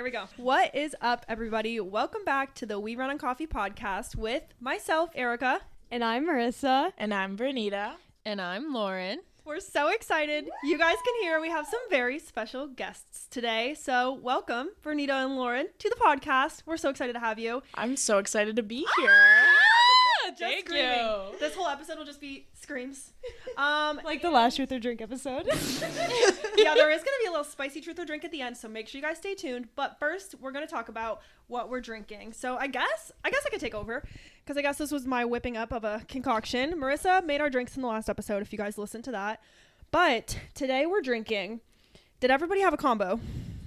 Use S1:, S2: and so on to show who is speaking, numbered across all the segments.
S1: we go. What is up, everybody? Welcome back to the We Run on Coffee podcast with myself, Arika.
S2: And I'm Marissa.
S3: And I'm Verneitta.
S4: And I'm Lauren.
S1: We're so excited. You guys can hear we have some very special guests today. So welcome, Verneitta and Lauren, to the podcast. We're so excited to have you.
S3: I'm so excited to be here.
S1: Just screaming. This whole episode will just be screams.
S2: Like the last Truth or Drink episode.
S1: Yeah, there is going to be a little spicy truth or drink at the end, so make sure you guys stay tuned. But first, we're going to talk about what we're drinking. So I guess I could take over, because I guess this was my whipping up of a concoction. Marissa made our drinks in the last episode, if you guys listened to that. But today we're drinking. Did everybody have a combo?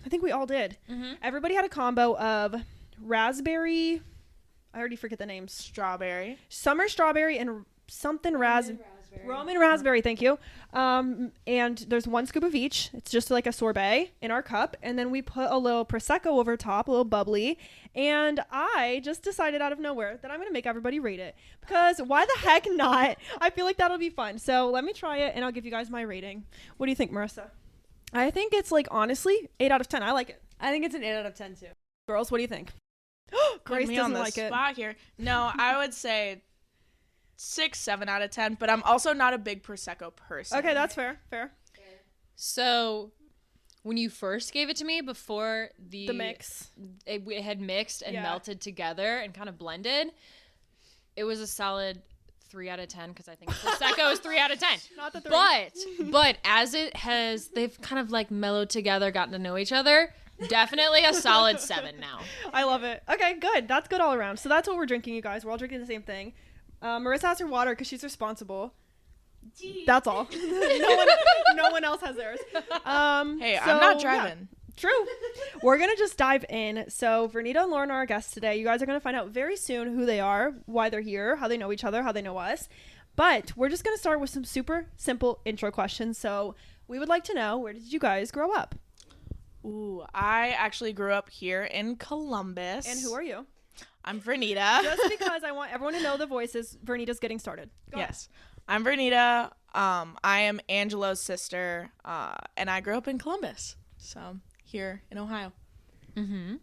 S1: I think we all did. Mm-hmm. Everybody had a combo of raspberry. I already forget the names.
S3: Strawberry.
S1: Summer strawberry and something Roman raspberry, thank you. And there's 1 scoop of each. It's just like a sorbet in our cup. And then we put a little Prosecco over top, a little bubbly. And I just decided out of nowhere that I'm going to make everybody rate it. Because why the heck not? I feel like that'll be fun. So let me try it and I'll give you guys my rating. What do you think, Marissa? I think it's like, honestly, 8 out of 10. I like it.
S2: I think it's an 8 out of 10 too.
S1: Girls, what do you think? Grace
S3: me
S1: doesn't
S3: on the
S1: like it.
S3: spot here. No, I would say 6, 7 out of 10, but I'm also not a big Prosecco person.
S1: Okay, that's fair.
S4: So when you first gave it to me before the
S1: mix,
S4: it had mixed and melted together and kind of blended, it was a solid 3 out of 10 because I think Prosecco is 3 out of 10.
S1: Not the 3.
S4: But as they've kind of like mellowed together, gotten to know each other. Definitely a solid 7 now.
S1: I love it. Okay, good. That's good all around. So that's what we're drinking, you guys. We're all drinking the same thing. Marissa has her water because she's responsible. That's all. no one else has theirs.
S3: Hey, I'm not driving.
S1: Yeah, true. We're going to just dive in. So Verneitta and Lauren are our guests today. You guys are going to find out very soon who they are, why they're here, how they know each other, how they know us. But we're just going to start with some super simple intro questions. So we would like to know, where did you guys grow up?
S3: Ooh, I actually grew up here in Columbus.
S1: And who are you?
S3: I'm Verneitta.
S1: Just because I want everyone to know the voices, Verneitta's getting started.
S3: Yes. I'm Verneitta. I am Angelo's sister, and I grew up in Columbus, so here in Ohio.
S4: Mm-hmm.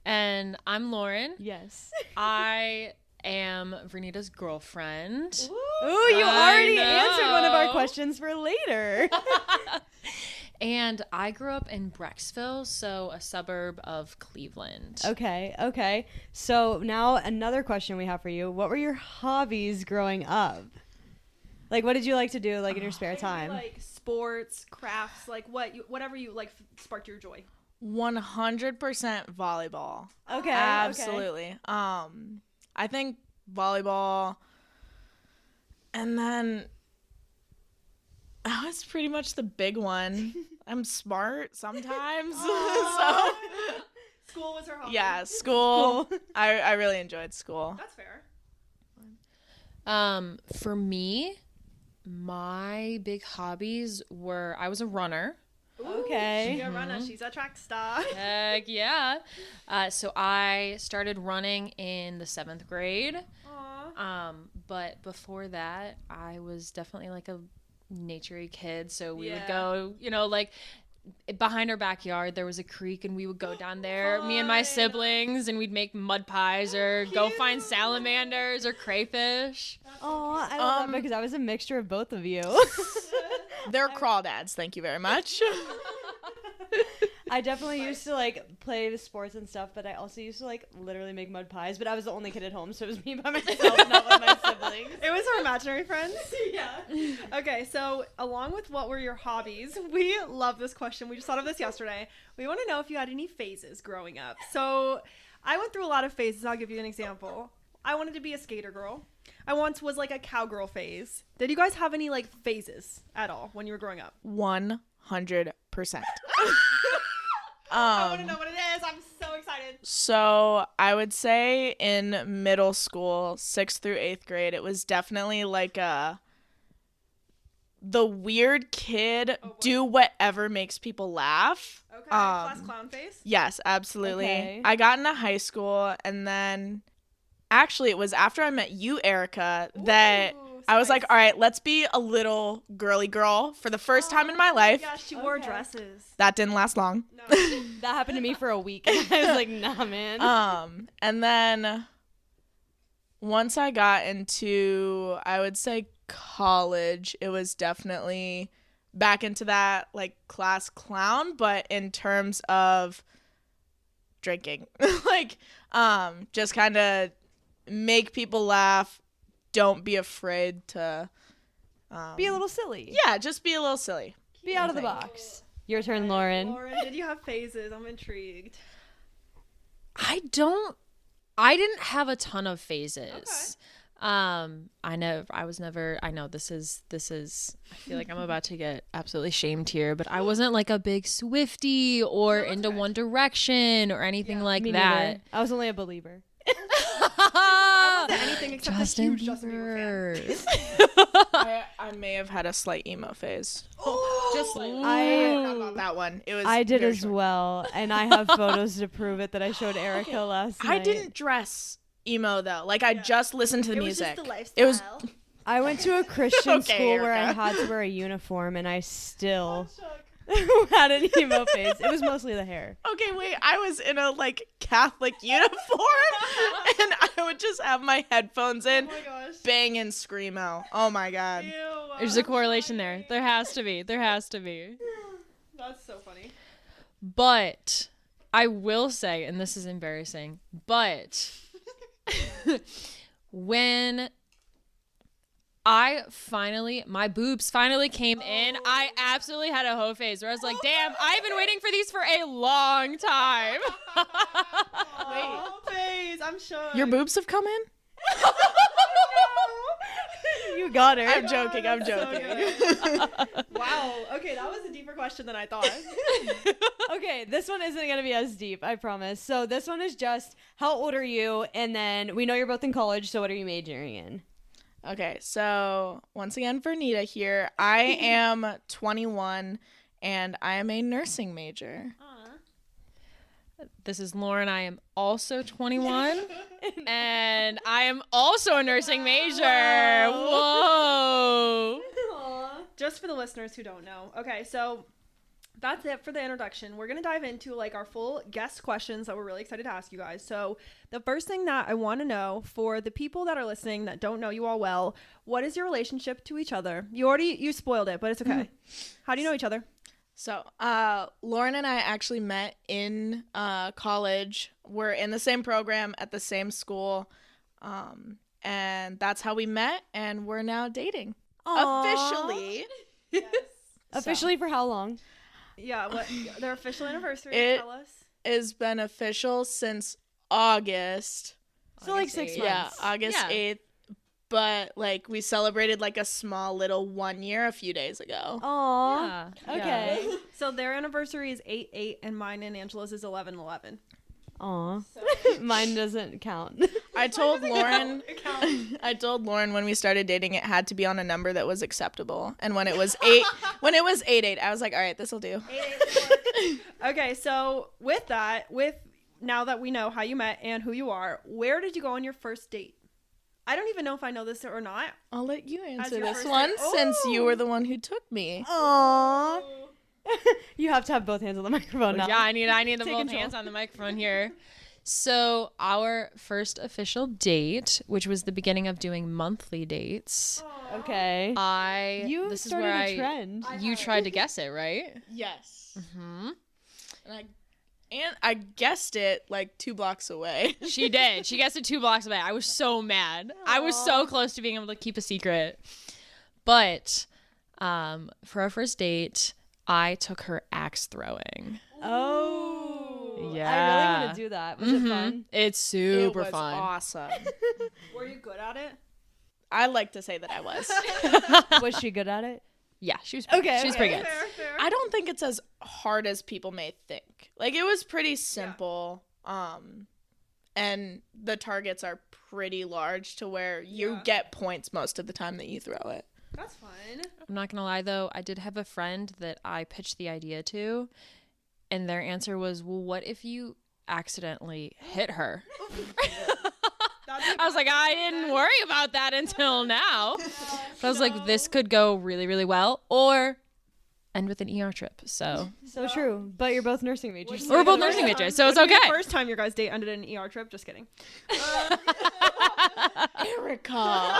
S4: And I'm Lauren.
S2: Yes.
S4: I am Verneitta's girlfriend.
S2: Ooh, you already answered one of our questions for later.
S4: And I grew up in Brecksville, so a suburb of Cleveland.
S2: Okay. So now another question we have for you. What were your hobbies growing up? Like, what did you like to do, like, in your spare time?
S1: Like sports, crafts, like whatever you like sparked your joy.
S3: 100% volleyball.
S2: Okay.
S3: Absolutely. I think volleyball, and then that was pretty much the big one. I'm smart sometimes. So
S1: School was her hobby.
S3: yeah, school. I really enjoyed school.
S1: That's fair.
S4: For me, my big hobbies were, I was a runner.
S2: Okay.
S1: She's a runner. She's a track star.
S4: Heck yeah. So I started running in the 7th grade.
S1: Aww.
S4: But before that, I was definitely like a naturey kid. So we would go, like behind our backyard, there was a creek and we would go down there, me and my siblings, and we'd make mud pies or go find salamanders or crayfish.
S2: Oh, I love that because I was a mixture of both of you.
S3: They're crawdads. Thank you very much.
S2: I definitely used to like play the sports and stuff, but I also used to like literally make mud pies, but I was the only kid at home, so it was me by myself, not with my siblings.
S1: It was her imaginary friends. Yeah. Okay, so along with what were your hobbies, we love this question. We just thought of this yesterday. We want to know if you had any phases growing up. So I went through a lot of phases. I'll give you an example. I wanted to be a skater girl. I once was like a cowgirl phase. Did you guys have any like phases at all when you were growing up?
S3: 100%.
S1: I want to know what it is. I'm so excited.
S3: So I would say in middle school, 6th through 8th grade, it was definitely like the weird kid, do whatever makes people laugh.
S1: Okay, class clown face?
S3: Yes, absolutely.
S2: Okay.
S3: I got into high school, and then actually it was after I met you, Arika, that I was like, all right, let's be a little girly girl for the first time in my life.
S1: Yeah, she wore dresses.
S3: That didn't last long.
S1: No.
S2: That happened to me for a week. And I was like, nah, man.
S3: And then once I got into, I would say, college, it was definitely back into that like class clown, but in terms of drinking. Like, just kind of make people laugh. Don't be afraid to
S2: Be a little silly.
S3: yeah, just be a little silly.
S2: Be out of the box. Your turn, Lauren.
S1: Lauren, did you have phases? I'm intrigued.
S4: I didn't have a ton of phases. I know this is I feel like I'm about to get absolutely shamed here, but I wasn't like a big Swiftie or into One Direction or anything like
S2: Me
S4: that.
S2: neither. I was only a believer.
S1: I wasn't anything except
S4: Justin
S1: a huge Justin Bieber fan.
S4: Bieber.
S3: I may have had a slight emo phase.
S1: Just
S3: Like,
S2: I-
S3: not about that one. It was
S2: I did
S3: very
S2: as
S3: short.
S2: well, and I have photos to prove it that I showed Arika last night.
S3: I didn't dress emo though. Like I just listened to the
S1: It was
S3: music.
S1: just the lifestyle.
S3: It was
S2: I went to a Christian
S3: Okay,
S2: school where I
S3: Arika.
S2: had to wear a uniform, and I still had an emo phase. It was mostly the hair.
S3: okay. Wait, I was in a like Catholic uniform, and I would just have my headphones in,
S1: Oh my gosh.
S3: bang and screamo. Oh my god.
S1: Ew,
S4: There's a correlation there. There has to be.
S1: That's so funny.
S4: But I will say, and this is embarrassing, but when my boobs finally came in, I absolutely had a hoe phase where I was like, damn, I've been waiting for these for a long time.
S1: Wait, phase. I'm sure.
S3: Your boobs have come in?
S2: You got her.
S3: I'm joking. I'm
S1: So
S3: joking.
S1: good. Wow. Okay, that was a deeper question than I thought.
S2: Okay, this one isn't going to be as deep, I promise. So this one is just, how old are you? And then we know you're both in college, so what are you majoring in?
S3: Okay, so once again, Verneitta here. I am 21, and I am a nursing major.
S4: This is Lauren. I am also 21, and I am also a nursing major. Whoa.
S1: Just for the listeners who don't know. Okay, so that's it for the introduction. We're going to dive into like our full guest questions that we're really excited to ask you guys. So the first thing that I want to know for the people that are listening that don't know you all well, what is your relationship to each other? You spoiled it, but it's okay. How do you know each other?
S3: So, Lauren and I actually met in college. We're in the same program at the same school, and that's how we met, and we're now dating. Officially.
S1: Yes.
S2: Officially for how long?
S1: Yeah, what their official anniversary, tell us.
S3: It's been official since August.
S2: So like 6 months.
S3: Yeah, August 8th. But, like, we celebrated, like, a small little 1 year a few days ago.
S2: Aw.
S4: Yeah.
S2: Okay.
S1: So their anniversary is 8/8 and mine and Angela's is 11/11.
S2: Aw. Mine doesn't count.
S3: I told Lauren...
S1: It counts.
S3: I told Lauren when we started dating it had to be on a number that was acceptable. And when it was 8/8, I was like, all right, this'll do.
S1: 8/8. Okay, so with now that we know how you met and who you are, where did you go on your first date? I don't even know if I know this or not.
S3: I'll let you answer
S1: your
S3: this
S1: first
S3: one
S1: date.
S3: since you
S1: Oh.
S3: were the one who took me.
S2: Aw. You have to have both hands on the microphone now.
S4: Yeah, I need the
S2: Take
S4: both
S2: control.
S4: hands on the microphone here. So our first official date, which was the beginning of doing monthly dates,
S2: Okay.
S4: this is
S2: started
S4: where
S2: a trend.
S4: you tried to guess it, right?
S3: Yes.
S4: Mm-hmm.
S3: And I guessed it like 2 blocks away.
S4: She did. She guessed it 2 blocks away. I was so mad. I was so close to being able to keep a secret. But for our first date, I took her axe throwing.
S2: Oh.
S4: Yeah.
S2: I really want to do that. Was it fun?
S4: It's super
S3: it was
S4: fun.
S3: awesome.
S1: Were you good at it?
S3: I like to say that I was.
S2: Was she good at it?
S4: Yeah, she was.
S2: Okay,
S4: She was
S2: okay.
S4: pretty good.
S1: Fair.
S3: I don't think it's as hard as people may think. Like, it was pretty simple. And the targets are pretty large to where you get points most of the time that you throw it.
S1: That's fun.
S4: I'm not gonna lie though, I did have a friend that I pitched the idea to, and their answer was, "Well, what if you accidentally hit her?" I was like, I didn't worry about that until now. But I was like, this could go really, really well, or end with an ER trip. So
S2: true. But you're both nursing majors.
S4: we're both nursing majors, so it's
S1: What'd be
S4: okay.
S1: the first time your guys' date ended in an ER trip? Just kidding.
S3: Arika.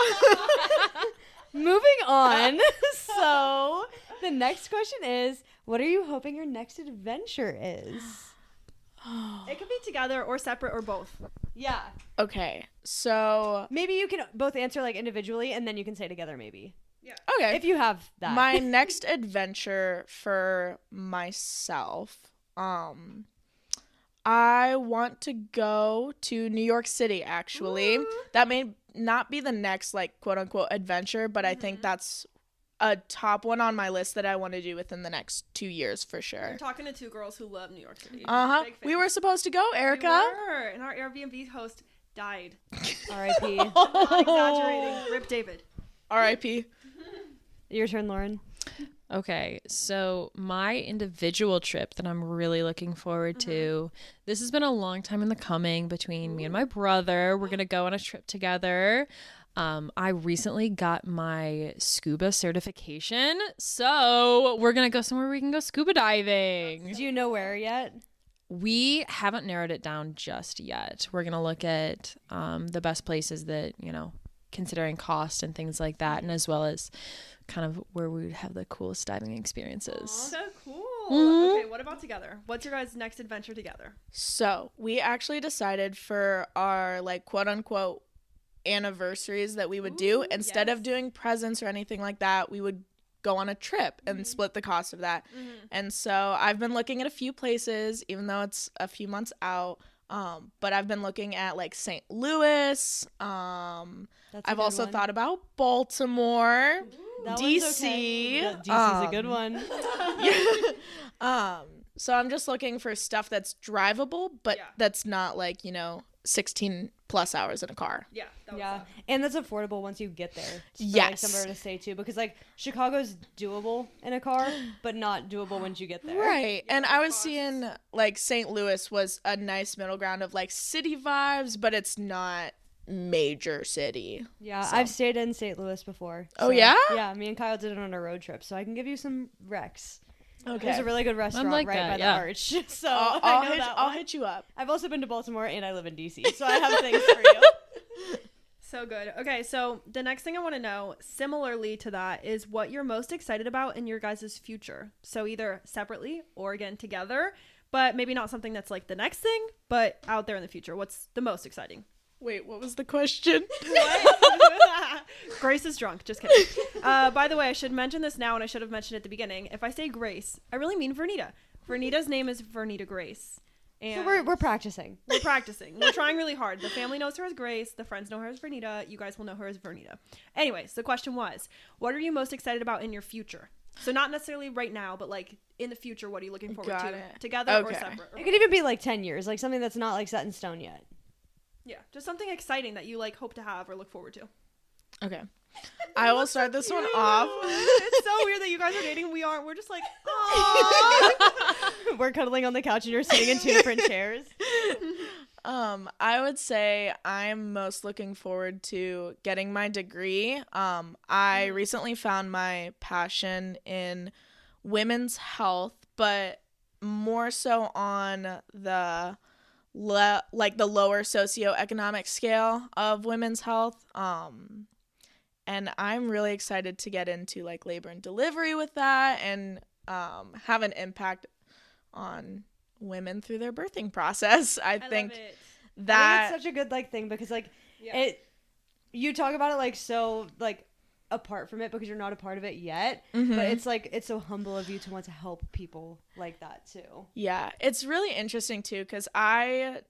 S2: Moving on. So the next question is, what are you hoping your next adventure is?
S1: It could be together or separate or both.
S2: Yeah.
S3: Okay, so
S2: Maybe you can both answer like individually and then you can say together maybe.
S3: okay.
S2: If you have that.
S3: My next adventure for myself, I want to go to New York City, actually.
S1: Ooh.
S3: That may not be the next, like, quote-unquote adventure, but I think that's a top one on my list that I want to do within the next 2 years for sure.
S1: You're talking to two girls who love New York City.
S3: Uh-huh.
S1: Big
S3: We
S1: fans.
S3: were supposed to go,
S1: We
S3: Arika.
S1: were, and our Airbnb host died.
S2: R.I.P.
S1: Not exaggerating. Rip David.
S3: R.I.P.
S2: Your turn, Lauren.
S4: Okay, so my individual trip that I'm really looking forward to, this has been a long time in the coming between me and my brother. We're going to go on a trip together. I recently got my scuba certification, so we're going to go somewhere we can go scuba diving.
S2: Do you know where yet?
S4: We haven't narrowed it down just yet. We're going to look at the best places that, considering cost and things like that, and as well as kind of where we would have the coolest diving experiences.
S1: So cool.
S4: Mhm.
S1: Okay, what about together? What's your guys' next adventure together?
S3: So we actually decided for our, like, quote-unquote anniversaries that we would do, instead of doing presents or anything like that, we would go on a trip and split the cost of that. And so I've been looking at a few places, even though it's a few months out, but I've been looking at, like, St. Louis. I've also thought about Baltimore,
S2: That one's
S3: DC.
S2: okay. DC's a good one.
S3: So I'm just looking for stuff that's drivable, but that's not, like, 16 plus hours in a car.
S1: Yeah. That
S2: Yeah,
S1: was
S2: and that's affordable once you get there. For, like,
S3: Yes.
S2: somewhere to stay too, because like Chicago's doable in a car, but not doable once you get there.
S3: Right. And I was seeing, like, St. Louis was a nice middle ground of, like, city vibes, but it's not major city.
S2: Yeah,
S3: So.
S2: I've stayed in St. Louis before.
S3: Oh, yeah?
S2: Yeah, me and Kyle did it on a road trip, so I can give you some recs.
S3: Okay.
S2: There's a really good restaurant
S4: like
S2: right
S4: that,
S2: by
S4: yeah.
S2: the Arch. So
S3: I'll hit you up.
S2: I've also been to Baltimore and I live in DC, so I have things for you.
S1: so good. Okay, so the next thing I want to know, similarly to that, is what you're most excited about in your guys' future. So either separately or again together, but maybe not something that's like the next thing, but out there in the future. What's the most exciting?
S3: Wait, what was the question?
S1: Grace is drunk. Just kidding. By the way, I should mention this now, and I should have mentioned it at the beginning. If I say Grace, I really mean Verneitta. Verneitta's name is Verneitta Grace. And
S2: So we're practicing.
S1: we're practicing. We're trying really hard. The family knows her as Grace. The friends know her as Verneitta. You guys will know her as Verneitta. Anyways, the question was, what are you most excited about in your future? So not necessarily right now, but like in the future, what are you looking forward
S3: Got
S1: to?
S3: it.
S1: Together or
S3: Okay.
S1: separate?
S2: It could even be like 10 years, like something that's not like set in stone yet.
S1: Yeah, just something exciting that you like hope to have or look forward to.
S3: Okay. I will start this one off.
S1: It's so weird that you guys are dating and we aren't. We're just like, aww.
S2: We're cuddling on the couch and you're sitting in two different chairs.
S3: I would say I'm most looking forward to getting my degree. I recently found my passion in women's health, but more so on the the lower socioeconomic scale of women's health. And I'm really excited to get into like labor and delivery with that and have an impact on women through their birthing process. I think
S1: love it.
S3: that
S2: I think it's such a good like thing because like
S1: Yeah.
S2: you talk about it like so like apart from it because you're not a part of it yet,
S3: Mhm.
S2: but it's like it's so humble of you to want to help people like that too.
S3: Yeah, it's really interesting too because I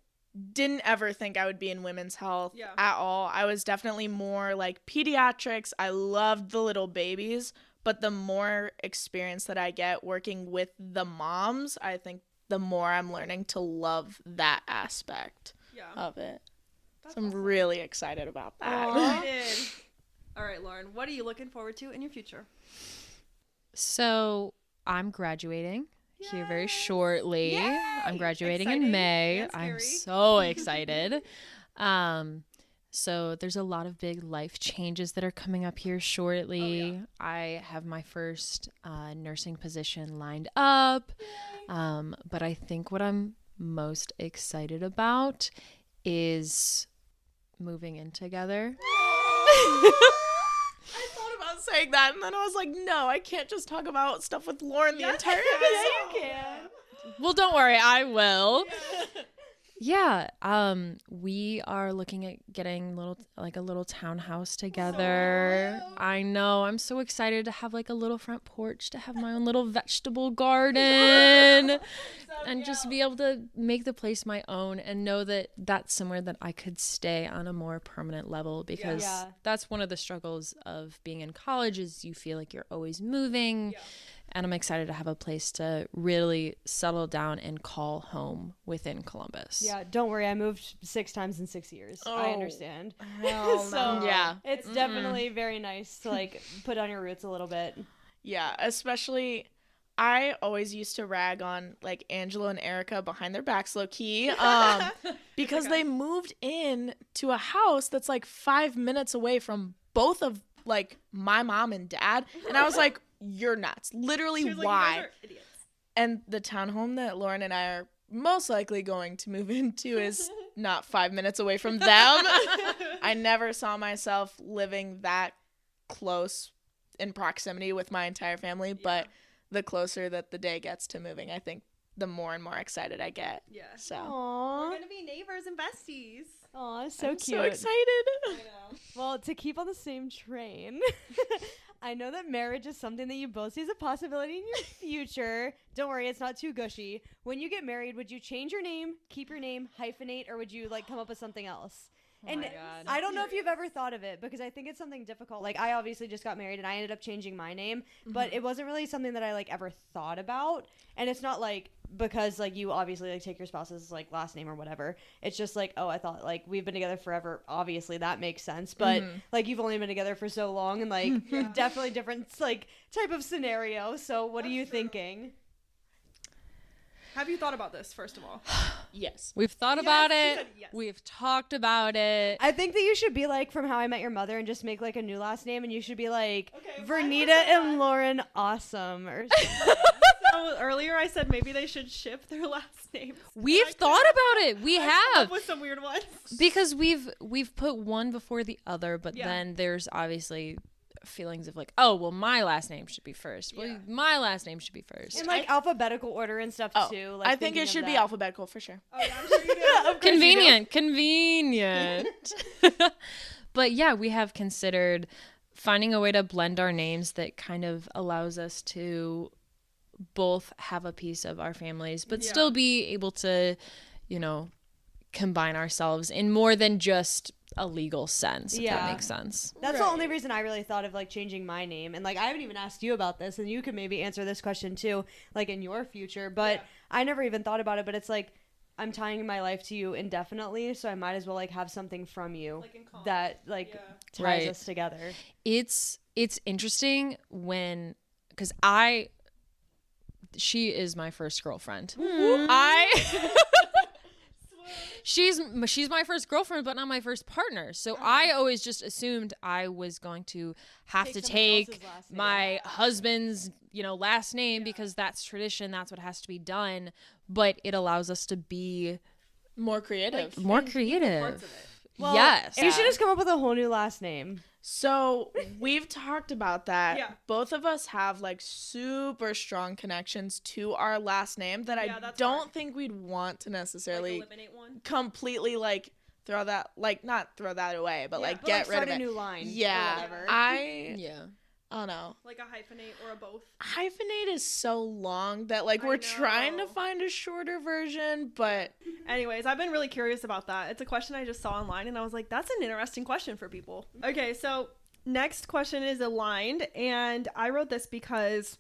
S3: didn't ever think I would be in women's health at all. I was definitely more like pediatrics. I loved the little babies, but the more experience that I get working with the moms, I think the more I'm learning to love that aspect of it.
S1: That's
S3: So I'm
S1: awesome.
S3: really excited about that.
S1: Excited. All right, Lauren, what are you looking forward to in your future?
S4: So I'm graduating here very shortly.
S1: Yay!
S4: I'm graduating
S1: Exciting
S4: in May.
S1: and
S4: I'm
S1: scary.
S4: so excited. So there's a lot of big life changes that are coming up here shortly. I have my first nursing position lined up. But I think what I'm most excited about is moving in together.
S3: I thought about saying that, and then I was like, no, I can't just talk about stuff with Lauren the entire episode.
S2: Yeah, you can.
S4: Well, don't worry, I will. Yeah, we are looking at getting a little townhouse together.
S1: So
S4: I know, I'm so excited to have like a little front porch, to have my own little vegetable garden, and just be able to make the place my own and know that that's somewhere that I could stay on a more permanent level, because that's one of the struggles of being in college is you feel like you're always moving. And I'm excited to have a place to really settle down and call home within Columbus.
S2: Yeah, don't worry. I moved 6 times in 6 years. I understand.
S3: So
S4: yeah,
S2: it's definitely very nice to like put on your roots a little bit.
S3: Yeah, especially I always used to rag on like Angela and Arika behind their backs low key because they moved in to a house that's like 5 minutes away from both of like my mom and dad, and I was like, you're nuts. Literally, why? Like, you guys are idiots. And the townhome that Lauren and I are most likely going to move into is not 5 minutes away from them. I never saw myself living that close in proximity with my entire family, but the closer that the day gets to moving, I think the more and more excited I get.
S1: Yeah.
S3: So
S2: Aww.
S1: We're going to be neighbors and besties.
S2: Aw, so
S3: I'm
S2: cute.
S3: so excited.
S1: I know.
S2: Well, to keep on the same train, I know that marriage is something that you both see as a possibility in your future. Don't worry, it's not too gushy. When you get married, would you change your name, keep your name, hyphenate, or would you like come up with something else? And
S4: my God.
S2: I don't know if you've ever thought of it, because I think it's something difficult. Like, I obviously just got married and I ended up changing my name, but it wasn't really something that I like ever thought about. And it's not like because like you obviously like take your spouse's like last name or whatever. It's just like, oh, I thought like we've been together forever. Obviously that makes sense, but like you've only been together for so long, and like definitely different like type of scenario. So what are you thinking?
S1: Have you thought about this, first of all?
S3: Yes.
S4: We've thought about
S1: you
S4: it.
S1: said yes.
S4: We've talked about it.
S2: I think that you should be like From How I Met Your Mother and just make like a new last name, and you should be like
S1: Okay,
S2: Verneitta and Lauren Awesome or something.
S1: So earlier I said maybe they should ship their last names.
S4: We've thought about it. We
S1: Come
S4: have.
S1: up with some weird ones.
S4: Because we've put one before the other, but
S1: Yeah.
S4: then there's obviously feelings of like, oh, well, my last name should be first.
S1: Yeah.
S4: Well, my last name should be first.
S2: In like alphabetical order and stuff too. Like
S3: I think it should be alphabetical for sure.
S1: Oh, yeah, I'm sure you do.
S4: Convenient. But yeah, we have considered finding a way to blend our names that kind of allows us to both have a piece of our families, but still be able to, you know, combine ourselves in more than just a legal sense, if that makes sense.
S2: That's the only reason I really thought of like changing my name. And like I haven't even asked you about this, and you could maybe answer this question too, like in your future, but I never even thought about it. But it's like I'm tying my life to you indefinitely, so I might as well like have something from you
S1: Like in common.
S2: that like ties
S4: Right.
S2: us together.
S4: It's interesting when, because she is my first girlfriend. She's my first girlfriend, but not my first partner. So I always just assumed I was going to have to
S2: somebody
S4: take
S2: else's last name.
S4: my husband's, you know, last name because that's tradition. That's what has to be done. But it allows us to be
S3: More creative.
S4: more creative.
S1: Parts of it.
S2: Well,
S4: yes.
S2: You should just come up with a whole new last name.
S3: So we've talked about that.
S1: Yeah.
S3: Both of us have like super strong connections to our last name that
S1: Yeah,
S3: I
S1: that's
S3: don't
S1: hard.
S3: think we'd want to necessarily
S1: Like eliminate one.
S3: completely like throw that, like not throw that away, but like
S2: But,
S3: get
S2: like,
S3: rid
S2: start
S3: of
S2: a
S3: it.
S2: new line. or
S3: Yeah.
S2: whatever.
S4: Yeah.
S3: I don't know.
S1: Like a hyphenate or a both.
S3: Hyphenate is so long that like
S1: I
S3: we're trying to
S1: know.
S3: find a shorter version, but
S1: Anyways, I've been really curious about that. It's a question I just saw online, and I was like, that's an interesting question for people. Okay, so next question is aligned, and I wrote this because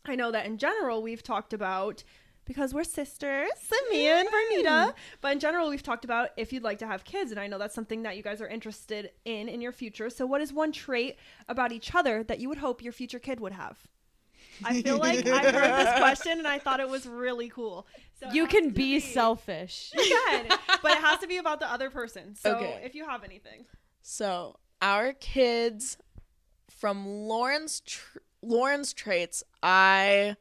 S1: I know that in general we've talked about, because we're sisters, me and Verneitta, but in general we've talked about if you'd like to have kids, and I know that's something that you guys are interested in your future. So what is one trait about each other that you would hope your future kid would have? I feel like I heard this question and I thought it was really cool. So
S2: You can be selfish.
S1: You can, but it has to be about the other person. So
S3: Okay.
S1: if you have anything.
S3: So our kids, from Lauren's traits, I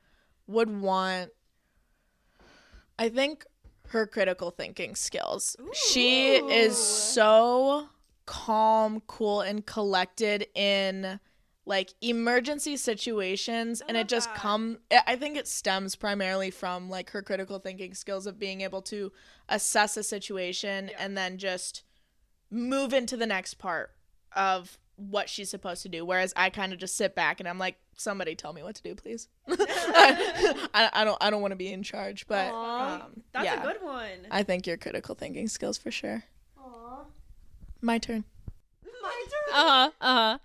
S3: would want, I think, her critical thinking skills. She is so calm, cool, and collected in like emergency situations, and it just I think it stems primarily from like her critical thinking skills of being able to assess a situation and then just move into the next part of what she's supposed to do, whereas I kind of just sit back and I'm like, somebody tell me what to do, please. I don't want to be in charge, but
S1: That's
S3: yeah,
S1: a good one.
S3: I think your critical thinking skills for sure.
S2: Aww.
S3: My turn.
S1: My turn.
S4: Uh-huh.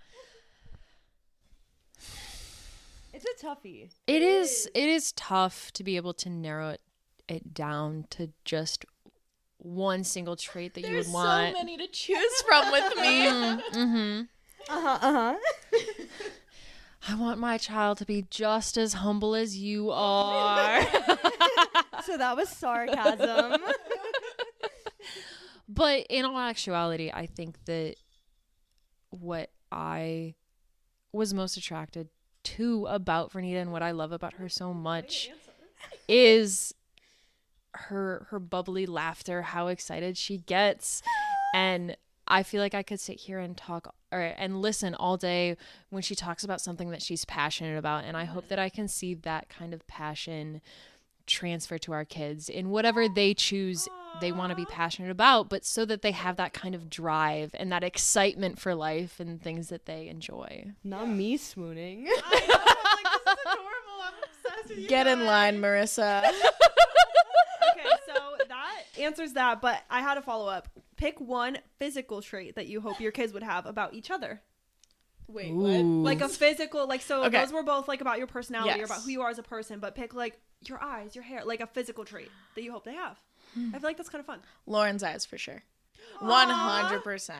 S2: It's a toughie.
S4: It is tough to be able to narrow it down to just one single trait that you would want.
S3: There's so many to choose from with me.
S4: Mm-hmm. I want my child to be just as humble as you are.
S2: So that was sarcasm.
S4: But in all actuality, I think that what I was most attracted to about Verneitta and what I love about her so much is her bubbly laughter, how excited she gets. And I feel like I could sit here and talk and listen all day when she talks about something that she's passionate about. And I hope that I can see that kind of passion transfer to our kids in whatever they choose they want to be passionate about, but so that they have that kind of drive and that excitement for life and things that they enjoy.
S2: Not me swooning.
S1: I know, I'm like, this is adorable. I'm obsessed with you.
S3: Get in
S1: guys.
S3: line, Marissa.
S1: Okay, so that answers that, but I had a follow up. Pick one physical trait that you hope your kids would have about each other.
S3: Wait,
S4: Ooh.
S1: Like a physical, like, so
S3: Okay.
S1: those were both like about your personality or
S3: Yes.
S1: about who you are as a person, but pick like your eyes, your hair, like a physical trait that you hope they have. I feel like that's kind of fun.
S3: Lauren's eyes for sure. 100%.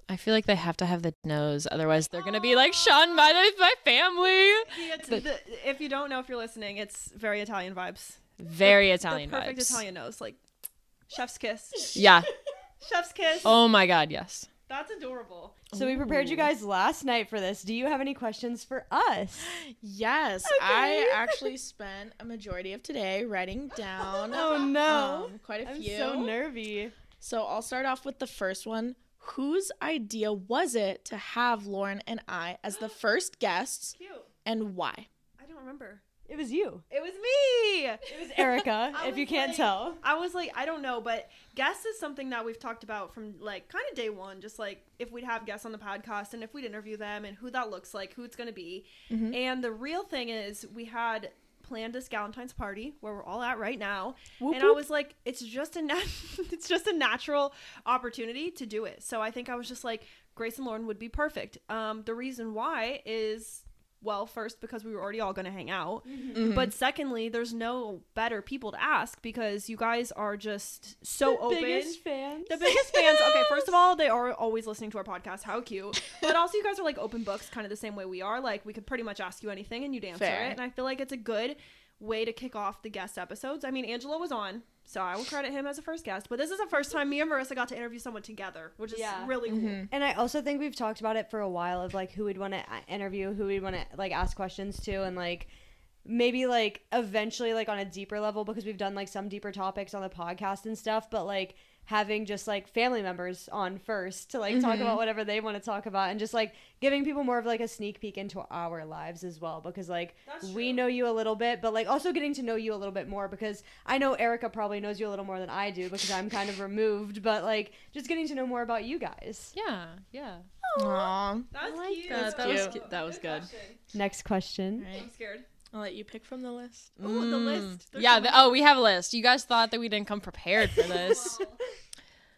S4: I feel like they have to have the nose, otherwise they're gonna be like shunned by my family.
S1: If you don't know, if you're listening, it's very Italian vibes.
S4: Very Italian
S1: The perfect
S4: vibes.
S1: Italian nose, like chef's kiss.
S4: Yeah.
S1: Chef's kiss.
S4: Oh my God. Yes.
S1: That's adorable.
S2: So we prepared you guys last night for this. Do you have any questions for us?
S3: Yes, I actually spent a majority of today writing down
S2: Oh no.
S3: quite a
S2: I'm
S3: few.
S2: so nervy.
S3: So I'll start off with the first one. Whose idea was it to have Lauren and I as the first guests,
S1: Cute.
S3: and why?
S1: I don't remember.
S2: It was you.
S1: It was me.
S2: It was Arika,
S1: I
S2: if you
S1: was
S2: can't
S1: like-
S2: tell.
S1: I was like, I don't know, but guests is something that we've talked about from like kind of day one, just like if we'd have guests on the podcast and if we'd interview them and who that looks like, who it's going to be.
S3: Mhm.
S1: And the real thing is we had planned this Galentine's party where we're all at right now.
S3: Whoop,
S1: and I
S3: whoop.
S1: was like, it's just a natural opportunity to do it. So I think I was just like, Grace and Lauren would be perfect. The reason why is, well, first, because we were already all going to hang out.
S3: Mhm.
S1: But secondly, there's no better people to ask because you guys are just so open.
S2: Biggest fans.
S1: The biggest fans. Okay, first of all, they are always listening to our podcast. How cute. But also, you guys are like open books, kind of the same way we are. Like, we could pretty much ask you anything and you'd answer
S3: Fair.
S1: it. And I feel like it's a good way to kick off the guest episodes. I mean, Angelo was on, so I will credit him as a first guest. But this is the first time me and Marissa got to interview someone together, which is really cool.
S3: Mhm.
S2: And I also think we've talked about it for a while of like who we'd want to interview, who we'd want to like ask questions to, and like maybe like eventually like on a deeper level, because we've done like some deeper topics on the podcast and stuff, but like having just like family members on first to like talk about whatever they want to talk about, and just like giving people more of like a sneak peek into our lives as well, because like we know you a little bit, but like also getting to know you a little bit more, because I know Arika probably knows you a little more than I do because I'm kind of removed, but like just getting to know more about you guys.
S4: Yeah.
S3: Aw.
S1: That's
S4: like
S1: cute.
S4: that. That was cute. That was good.
S1: question.
S2: Next question.
S3: Right.
S1: I'm scared.
S3: I'll let you pick from the list.
S1: Ooh, the list. There's
S4: Yeah.
S1: so many.
S4: We have a list. You guys thought that we didn't come prepared for this.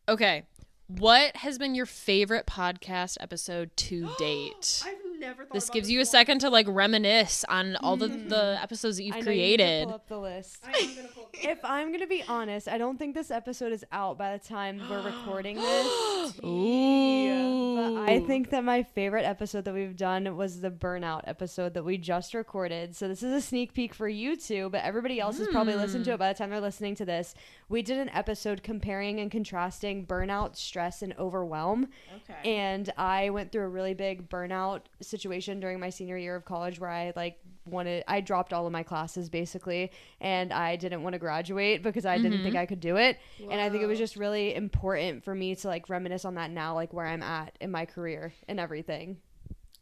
S4: Okay. What has been your favorite podcast episode to date?
S1: I've never thought
S4: This
S1: about
S4: gives you a
S1: once.
S4: second to like reminisce on all the episodes that you've
S2: I know
S4: created.
S2: You need to pull up the list.
S1: I am gonna pull
S2: If I'm gonna be honest, I don't think this episode is out by the time we're recording this.
S4: Ooh.
S2: But I think that my favorite episode that we've done was the burnout episode that we just recorded. So this is a sneak peek for you two, but everybody else has probably listened to it by the time they're listening to this. We did an episode comparing and contrasting burnout, stress, and overwhelm.
S3: Okay.
S2: And I went through a really big burnout situation during my senior year of college where I dropped all of my classes basically, and I didn't want to graduate because I didn't think I could do it.
S3: Whoa.
S2: And I think it was just really important for me to like reminisce on that now, like where I'm at in my career and everything.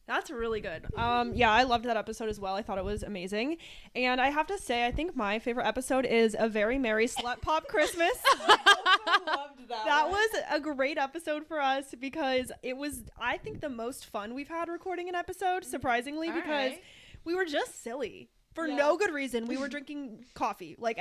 S1: That's really good. Yeah, I loved that episode as well. I thought it was amazing. And I have to say, I think my favorite episode is A Very Merry Slut Pop Christmas. That was a great episode for us because it was, I think, the most fun we've had recording an episode, surprisingly, because we were just silly. For no good reason. We were drinking coffee like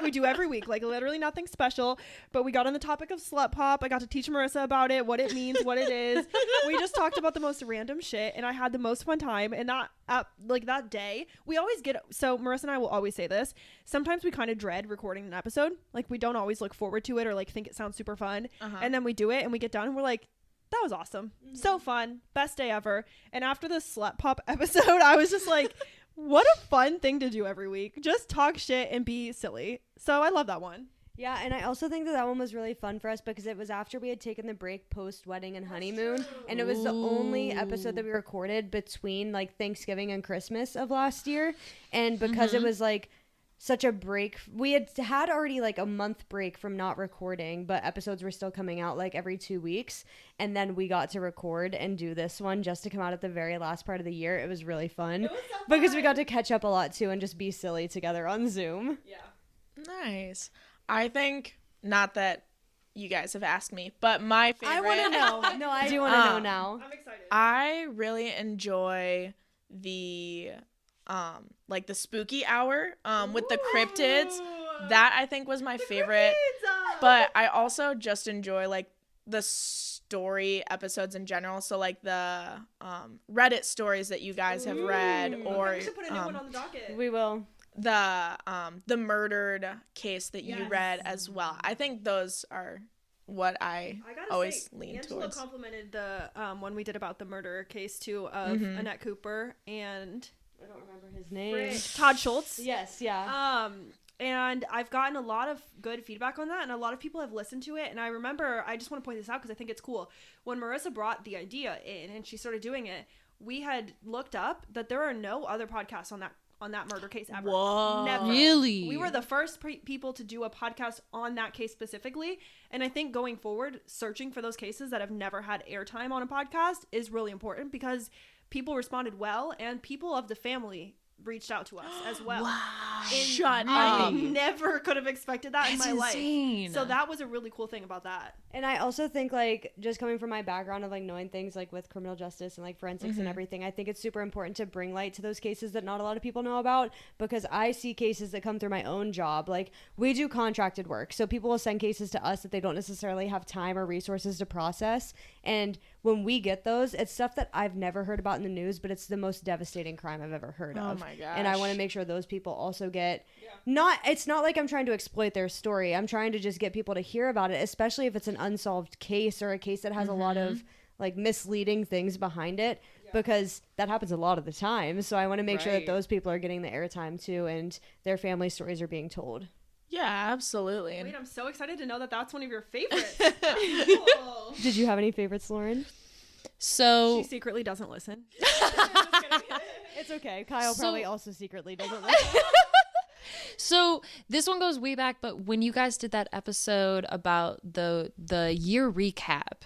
S1: we do every week, like literally nothing special. But we got on the topic of slut pop. I got to teach Marissa about it, what it means, what it is. We just talked about the most random shit, and I had the most fun time. And that day, we always so Marissa and I will always say this. Sometimes we kind of dread recording an episode. Like we don't always look forward to it or like think it sounds super fun. And then we do it and we get done and we're like, that was awesome. So fun. Best day ever. And after the slut pop episode, I was just like, what a fun thing to do every week. Just talk shit and be silly. So I love that one.
S2: Yeah, and I also think that one was really fun for us because it was after we had taken the break post-wedding and honeymoon, and it was the only episode that we recorded between like Thanksgiving and Christmas of last year. And because it was like such a break, we had already like a month break from not recording, but episodes were still coming out like every 2 weeks, and then we got to record and do this one just to come out at the very last part of the year. It was really fun.
S1: It was so fun.
S2: Because we got to catch up a lot too and just be silly together on Zoom.
S1: Yeah.
S3: Nice. I think, not that you guys have asked me, but my favorite.
S2: I want to know. No, I do want to know now.
S1: I'm excited.
S3: I really enjoy the like the spooky hour with the cryptids. That I think was my favorite. But I also just enjoy like the story episodes in general. So like the Reddit stories that you guys have read, or
S1: we should put a new one on the docket.
S2: We will.
S3: the murdered case that you read as well. I think those are what I
S1: gotta
S3: always
S1: say,
S3: lean
S1: Angela
S3: towards.
S1: complimented the one we did about the murder case too of Annette Cooper and
S2: I don't remember his name.
S1: Todd Schultz.
S2: Yes, yeah.
S1: And I've gotten a lot of good feedback on that, and a lot of people have listened to it. And I remember, I just want to point this out because I think it's cool. When Marissa brought the idea in and she started doing it, we had looked up that there are no other podcasts on that murder case ever.
S3: Whoa.
S1: Never.
S4: Really?
S1: We were the first people to do a podcast on that case specifically. And I think going forward, searching for those cases that have never had airtime on a podcast is really important because people responded well, and people of the family reached out to us as well.
S3: Wow.
S1: Shut I never could have expected that in my
S4: insane.
S1: life. So that was a really cool thing about that.
S2: And I also think, like, just coming from my background of, like, knowing things, like, with criminal justice and, like, forensics and everything, I think it's super important to bring light to those cases that not a lot of people know about, because I see cases that come through my own job. Like, we do contracted work, so people will send cases to us that they don't necessarily have time or resources to process. And when we get those, it's stuff that I've never heard about in the news, but it's the most devastating crime I've ever heard of.
S3: Oh my gosh.
S2: And I want to make sure those people also get it's not like I'm trying to exploit their story. I'm trying to just get people to hear about it, especially if it's an unsolved case or a case that has a lot of like misleading things behind it, because that happens a lot of the time. So I want to make sure that those people are getting the airtime too, and their family stories are being told.
S3: Yeah, absolutely.
S1: Wait, I'm so excited to know that that's one of your favorites. Cool.
S2: Did you have any favorites, Lauren?
S4: So
S1: She secretly doesn't listen.
S2: It's okay. Kyle
S4: So-
S2: probably also secretly doesn't listen.
S4: So this one goes way back, but when you guys did that episode about the year recap,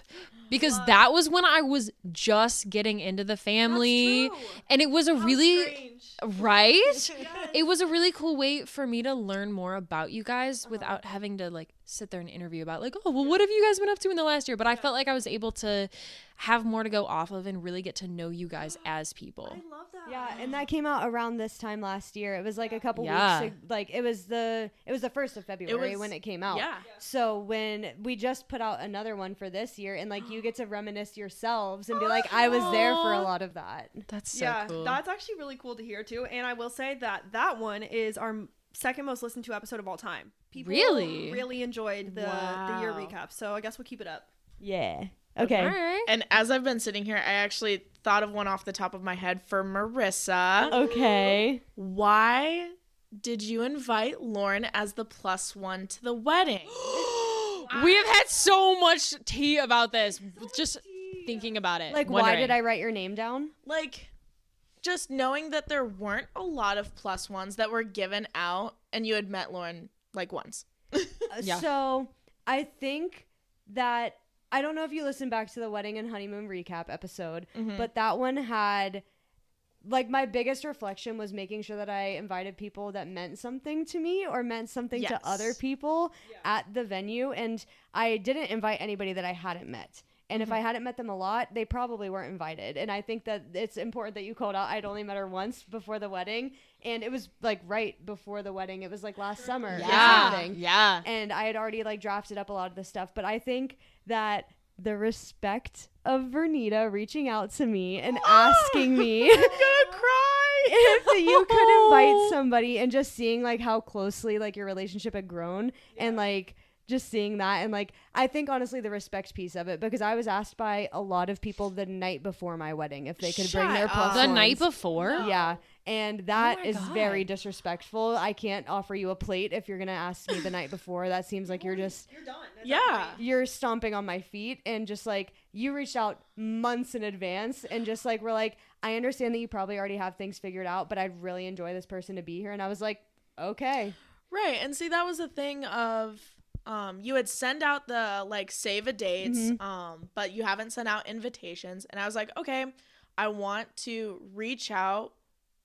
S4: because that was when I was just getting into the family,
S1: That's true.
S4: and it was a
S1: How
S4: really
S1: strange.
S4: right. It was a really cool way for me to learn more about you guys without having to like sit there and interview about like, oh, well, what have you guys been up to in the last year? But I felt like I was able to have more to go off of and really get to know you guys as people.
S1: I love that.
S2: Yeah, and that came out around this time last year. It was like a couple
S4: Yeah.
S2: weeks. Like it was the 1st of February when it came out.
S3: Yeah.
S2: So when we just put out another one for this year, and like you you get to reminisce yourselves and be like, I was there for a lot of that.
S3: That's so cool.
S1: That's actually really cool to hear too. And I will say that one is our second most listened to episode of all time. People really enjoyed the year recap. So I guess we'll keep it up.
S2: Yeah. Okay.
S4: All right.
S3: And as I've been sitting here, I actually thought of one off the top of my head for Marissa.
S2: Okay.
S3: Why did you invite Lauren as the +1 to the wedding?
S4: We have had so much tea about this. Just thinking about it.
S2: Like, why did I write your name down?
S3: Like, just knowing that there weren't a lot of +1s that were given out, and you had met Lauren like once.
S4: Yeah.
S2: So I think that, I don't know if you listened back to the wedding and honeymoon recap episode, but that one had, like, my biggest reflection was making sure that I invited people that meant something to me or meant something to other people at the venue. And I didn't invite anybody that I hadn't met. And if I hadn't met them a lot, they probably weren't invited. And I think that it's important that you called out I'd only met her once before the wedding. And it was like right before the wedding. It was like last summer.
S4: Yeah.
S2: And I had already like drafted up a lot of the stuff. But I think that the respect of Verneitta reaching out to me and asking me
S3: I'm gonna cry.
S2: if you could invite somebody, and just seeing like how closely like your relationship had grown and like just seeing that. And like, I think honestly the respect piece of it, because I was asked by a lot of people the night before my wedding if they could bring their +1s.
S4: The night before?
S2: Yeah. And that is
S4: God.
S2: very disrespectful. I can't offer you a plate if you're going to ask me the night before. That seems like you're done. You're stomping on my feet. And just like, you reached out months in advance and just like, we're like, I understand that you probably already have things figured out, but I'd really enjoy this person to be here. And I was like, okay.
S3: Right. And see, that was the thing of, you had send out the like save a dates, but you haven't sent out invitations. And I was like, okay, I want to reach out,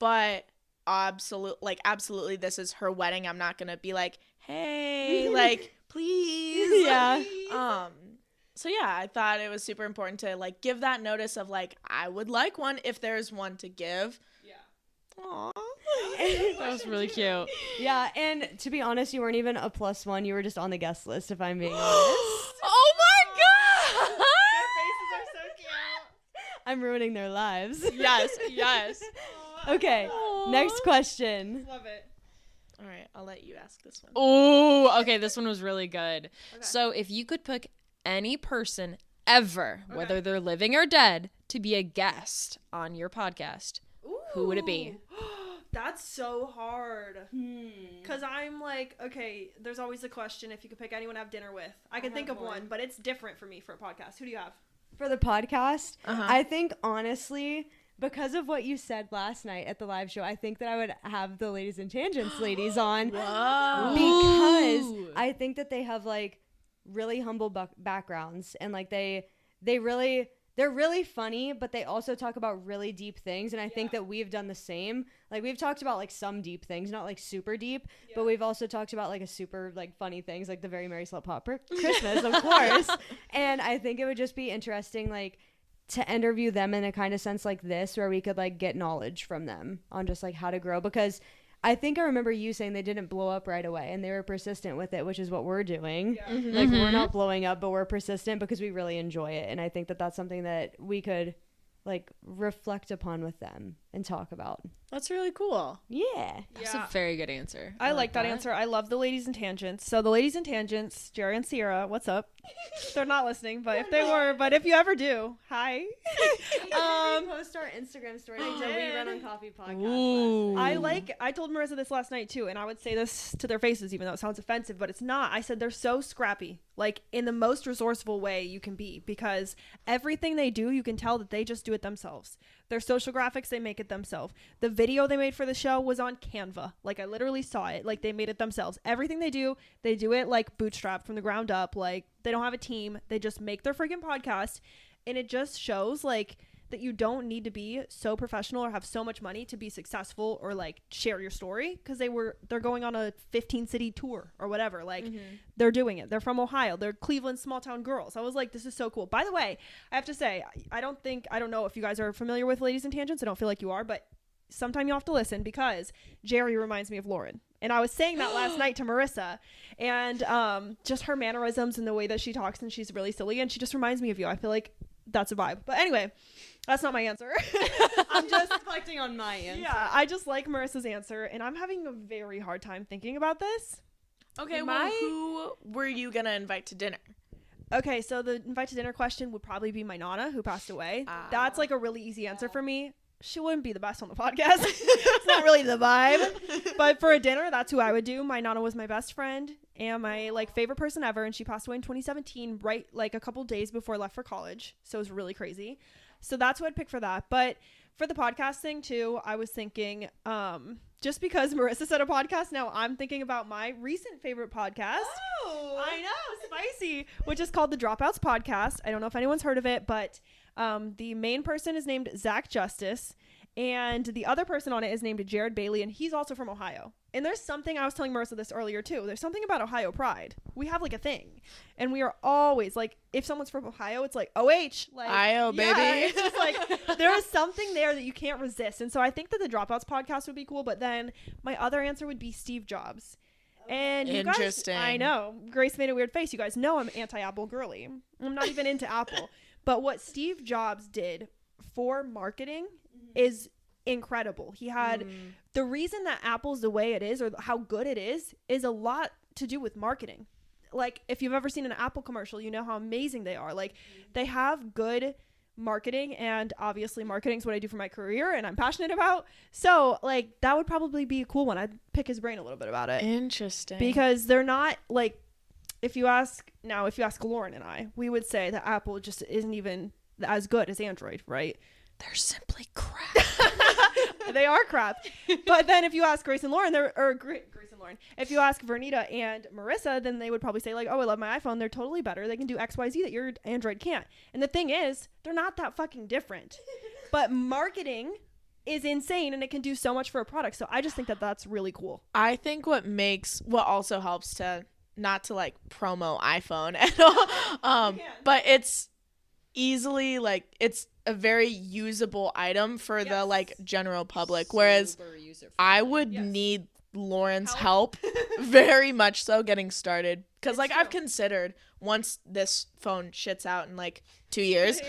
S3: but absolutely this is her wedding. I'm not gonna be like, hey, like, please.
S2: Yeah.
S3: So yeah, I thought it was super important to like give that notice of like, I would like one if there's one to give. Aww.
S4: That was really cute.
S2: Yeah, and to be honest, you weren't even a +1. You were just on the guest list, if I'm being honest.
S3: Oh my god!
S1: Their faces are so cute.
S2: I'm ruining their lives.
S3: Yes.
S2: Okay, next question.
S1: Love it.
S3: All right, I'll let you ask this one.
S4: Oh, okay. This one was really good. Okay. So if you could pick any person ever, whether they're living or dead, to be a guest on your podcast, who would it be?
S1: That's so hard. Because I'm like, okay, there's always a question if you could pick anyone to have dinner with. I can think of one, but it's different for me for a podcast. Who do you have?
S2: For the podcast, I think, honestly, because of what you said last night at the live show, I think that I would have the Ladies and Tangents ladies on.
S3: Whoa.
S2: Because I think that they have, like, really humble backgrounds. And, like, they're really funny, but they also talk about really deep things. And I think that we've done the same. Like, we've talked about like some deep things, not like super deep, but we've also talked about like a super like funny things, like the Very Merry Slow Pop Christmas, of course. And I think it would just be interesting, like, to interview them in a kind of sense like this, where we could like get knowledge from them on just like how to grow. Because I think I remember you saying they didn't blow up right away and they were persistent with it, which is what we're doing. Like, we're not blowing up, but we're persistent because we really enjoy it. And I think that that's something that we could like reflect upon with them and talk about.
S3: That's really cool.
S2: Yeah.
S4: That's a very good answer.
S1: I like that answer. I love the Ladies and Tangents. So the Ladies and Tangents, Jerry and Sierra, what's up? They're not listening, but if they were, but if you ever do, hi.
S2: Post our Instagram story. We run on Coffee Podcast.
S4: Ooh.
S1: I told Marissa this last night too, and I would say this to their faces, even though it sounds offensive, but it's not. I said they're so scrappy, like in the most resourceful way you can be, because everything they do, you can tell that they just do it themselves. Their social graphics, they make it themselves. The video they made for the show was on Canva. Like, I literally saw it. Like, they made it themselves. Everything they do it like bootstrapped from the ground up. Like, they don't have a team. They just make their freaking podcast. And it just shows like that you don't need to be so professional or have so much money to be successful or like share your story, because they're going on a 15 city tour or whatever. Like, they're doing it. They're from Ohio. They're Cleveland small town girls. I was like, this is so cool. By the way, I have to say, I don't know if you guys are familiar with Ladies and Tangents. I don't feel like you are, but sometime you'll have to listen, because Jerry reminds me of Lauren. And I was saying that last night to Marissa, and just her mannerisms and the way that she talks, and she's really silly, and she just reminds me of you. I feel like that's a vibe. But anyway, that's not my answer.
S2: I'm just reflecting on my answer.
S1: Yeah, I just like Marissa's answer, and I'm having a very hard time thinking about this.
S3: Okay, well, who were you going to invite to dinner?
S1: Okay, so the invite to dinner question would probably be my Nana, who passed away. That's like a really easy answer for me. She wouldn't be the best on the podcast. It's not really the vibe. But for a dinner, that's who I would do. My Nana was my best friend and my like favorite person ever, and she passed away in 2017, right like a couple days before I left for college. So it was really crazy. So that's what I'd pick for that. But for the podcast thing too, I was thinking just because Marissa said a podcast, now I'm thinking about my recent favorite podcast. Oh, I know, spicy, which is called the Dropouts Podcast. I don't know if anyone's heard of it, but the main person is named Zach Justice, and the other person on it is named Jared Bailey, and he's also from Ohio. And there's something, I was telling Marissa this earlier too, there's something about Ohio pride. We have like a thing, and we are always like, if someone's from Ohio, it's like OH, like
S3: Ohio, baby.
S1: It's just like there is something there that you can't resist. And so I think that the Dropouts Podcast would be cool, but then my other answer would be Steve Jobs. And you guys, I know, Grace made a weird face. You guys know I'm anti-Apple girly. I'm not even into Apple. But what Steve Jobs did for marketing is incredible. He had the reason that Apple's the way it is, or how good it is a lot to do with marketing. Like if you've ever seen an Apple commercial, you know how amazing they are. Like they have good marketing, and obviously marketing is what I do for my career and I'm passionate about. So like that would probably be a cool one. I'd pick his brain a little bit about it.
S3: Interesting.
S1: Because they're not like, if you ask Lauren and I, we would say that Apple just isn't even as good as Android, right?
S3: They're simply crap.
S1: They are crap. But then if you ask Grace and Lauren, if you ask Verneitta and Marissa, then they would probably say like, oh, I love my iPhone. They're totally better. They can do XYZ that your Android can't. And the thing is, they're not that fucking different. But marketing is insane, and it can do so much for a product. So I just think that that's really cool.
S3: I think what also helps to, not to like promo iPhone at all, but it's easily like, it's a very usable item for the like general public, whereas I would need Lauren's help very much so getting started, because like I've considered, once this phone shits out in like 2 years,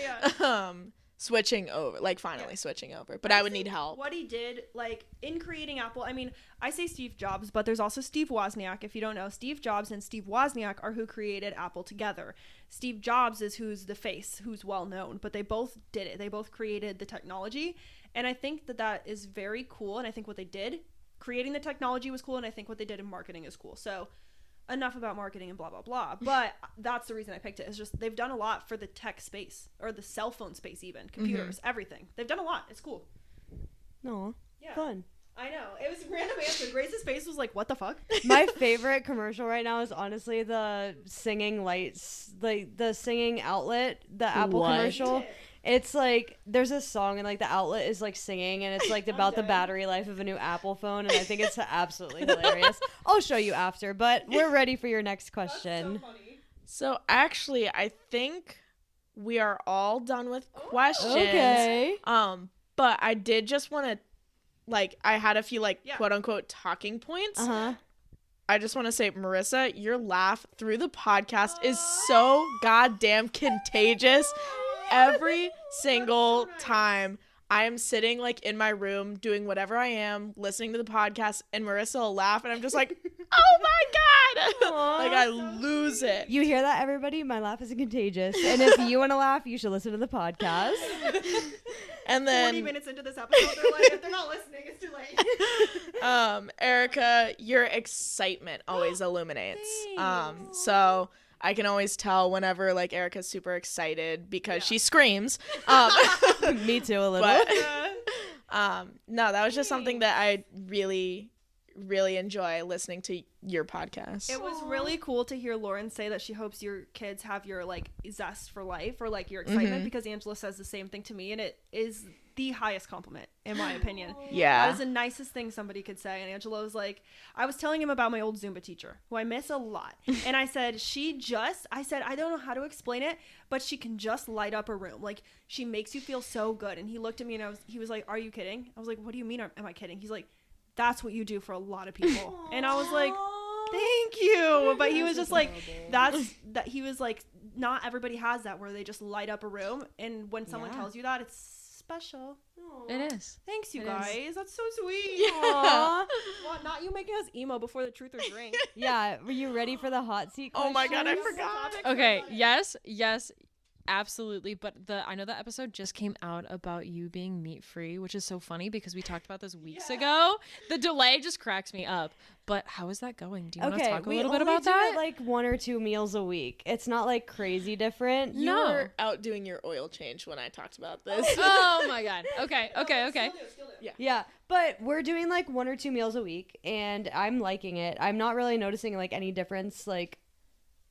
S3: switching over, like finally switching over, but I would need help.
S1: What he did, like in creating Apple, I mean, I say Steve Jobs, but there's also Steve Wozniak. If you don't know, Steve Jobs and Steve Wozniak are who created Apple together. Steve Jobs is who's the face, who's well known, but they both did it. They both created the technology, and I think that that is very cool. And I think what they did, creating the technology, was cool, and I think what they did in marketing is cool. So enough about marketing and blah blah blah, but that's the reason I picked it. It's just they've done a lot for the tech space, or the cell phone space, even computers, everything. They've done a lot. It's cool.
S2: No,
S1: yeah,
S2: fun.
S1: I know, it was a random answer. Grace's face was like, what the fuck?
S2: My favorite commercial right now is honestly the singing lights, like the singing outlet, the Apple commercial. It's like there's a song and like the outlet is like singing, and it's like about the battery life of a new Apple phone, and I think it's absolutely hilarious. I'll show you after, but we're ready for your next question.
S1: That's so funny.
S3: So actually, I think we are all done with questions.
S2: Okay.
S3: But I did just want to, like, I had a few like quote unquote talking points. I just want to say, Marissa, your laugh through the podcast is so goddamn contagious. Every single time I am sitting like in my room doing whatever I am, listening to the podcast, and Marissa will laugh, and I'm just like, oh my god. Like I lose it.
S2: You hear that, everybody? My laugh is contagious, and if you want to laugh, you should listen to the podcast.
S3: And then
S1: 40 minutes into this episode, they're like, if they're not listening, it's too late.
S3: Arika, your excitement always illuminates. So I can always tell whenever like Arika's super excited because she screams.
S2: Me too, a little.
S3: But, no, that was just something that I really, really enjoy listening to your podcast.
S1: It was really cool to hear Lauren say that she hopes your kids have your like zest for life, or like your excitement, because Angela says the same thing to me, and it is the highest compliment in my opinion.
S3: Yeah,
S1: that is the nicest thing somebody could say. And Angela was like, I was telling him about my old Zumba teacher who I miss a lot, and I said I don't know how to explain it, but she can just light up a room. Like, she makes you feel so good. And he looked at me and he was like, are you kidding? I was like, what do you mean am I kidding? He's like, that's what you do for a lot of people. And I was like, thank you. But he was just like, he was like, not everybody has that where they just light up a room. And when someone tells you that, it's special.
S4: It is.
S1: Thanks, you guys. That's so sweet.
S2: Aww.
S1: Well, not you making us emo before the truth or drink.
S2: Yeah, were you ready for the hot seat
S3: Oh my God, I
S2: questions?
S3: forgot.
S4: Okay, yes, absolutely. But I know that episode just came out about you being meat free, which is so funny because we talked about this weeks ago. The delay just cracks me up. But how is that going? Do you want to talk a little bit about that?
S2: Like 1 or 2 meals a week. It's not like crazy different.
S3: You were out doing your oil change when I talked about this.
S4: Oh my God. Okay.
S1: Still do.
S2: Yeah, but we're doing like 1 or 2 meals a week, and I'm liking it. I'm not really noticing like any difference like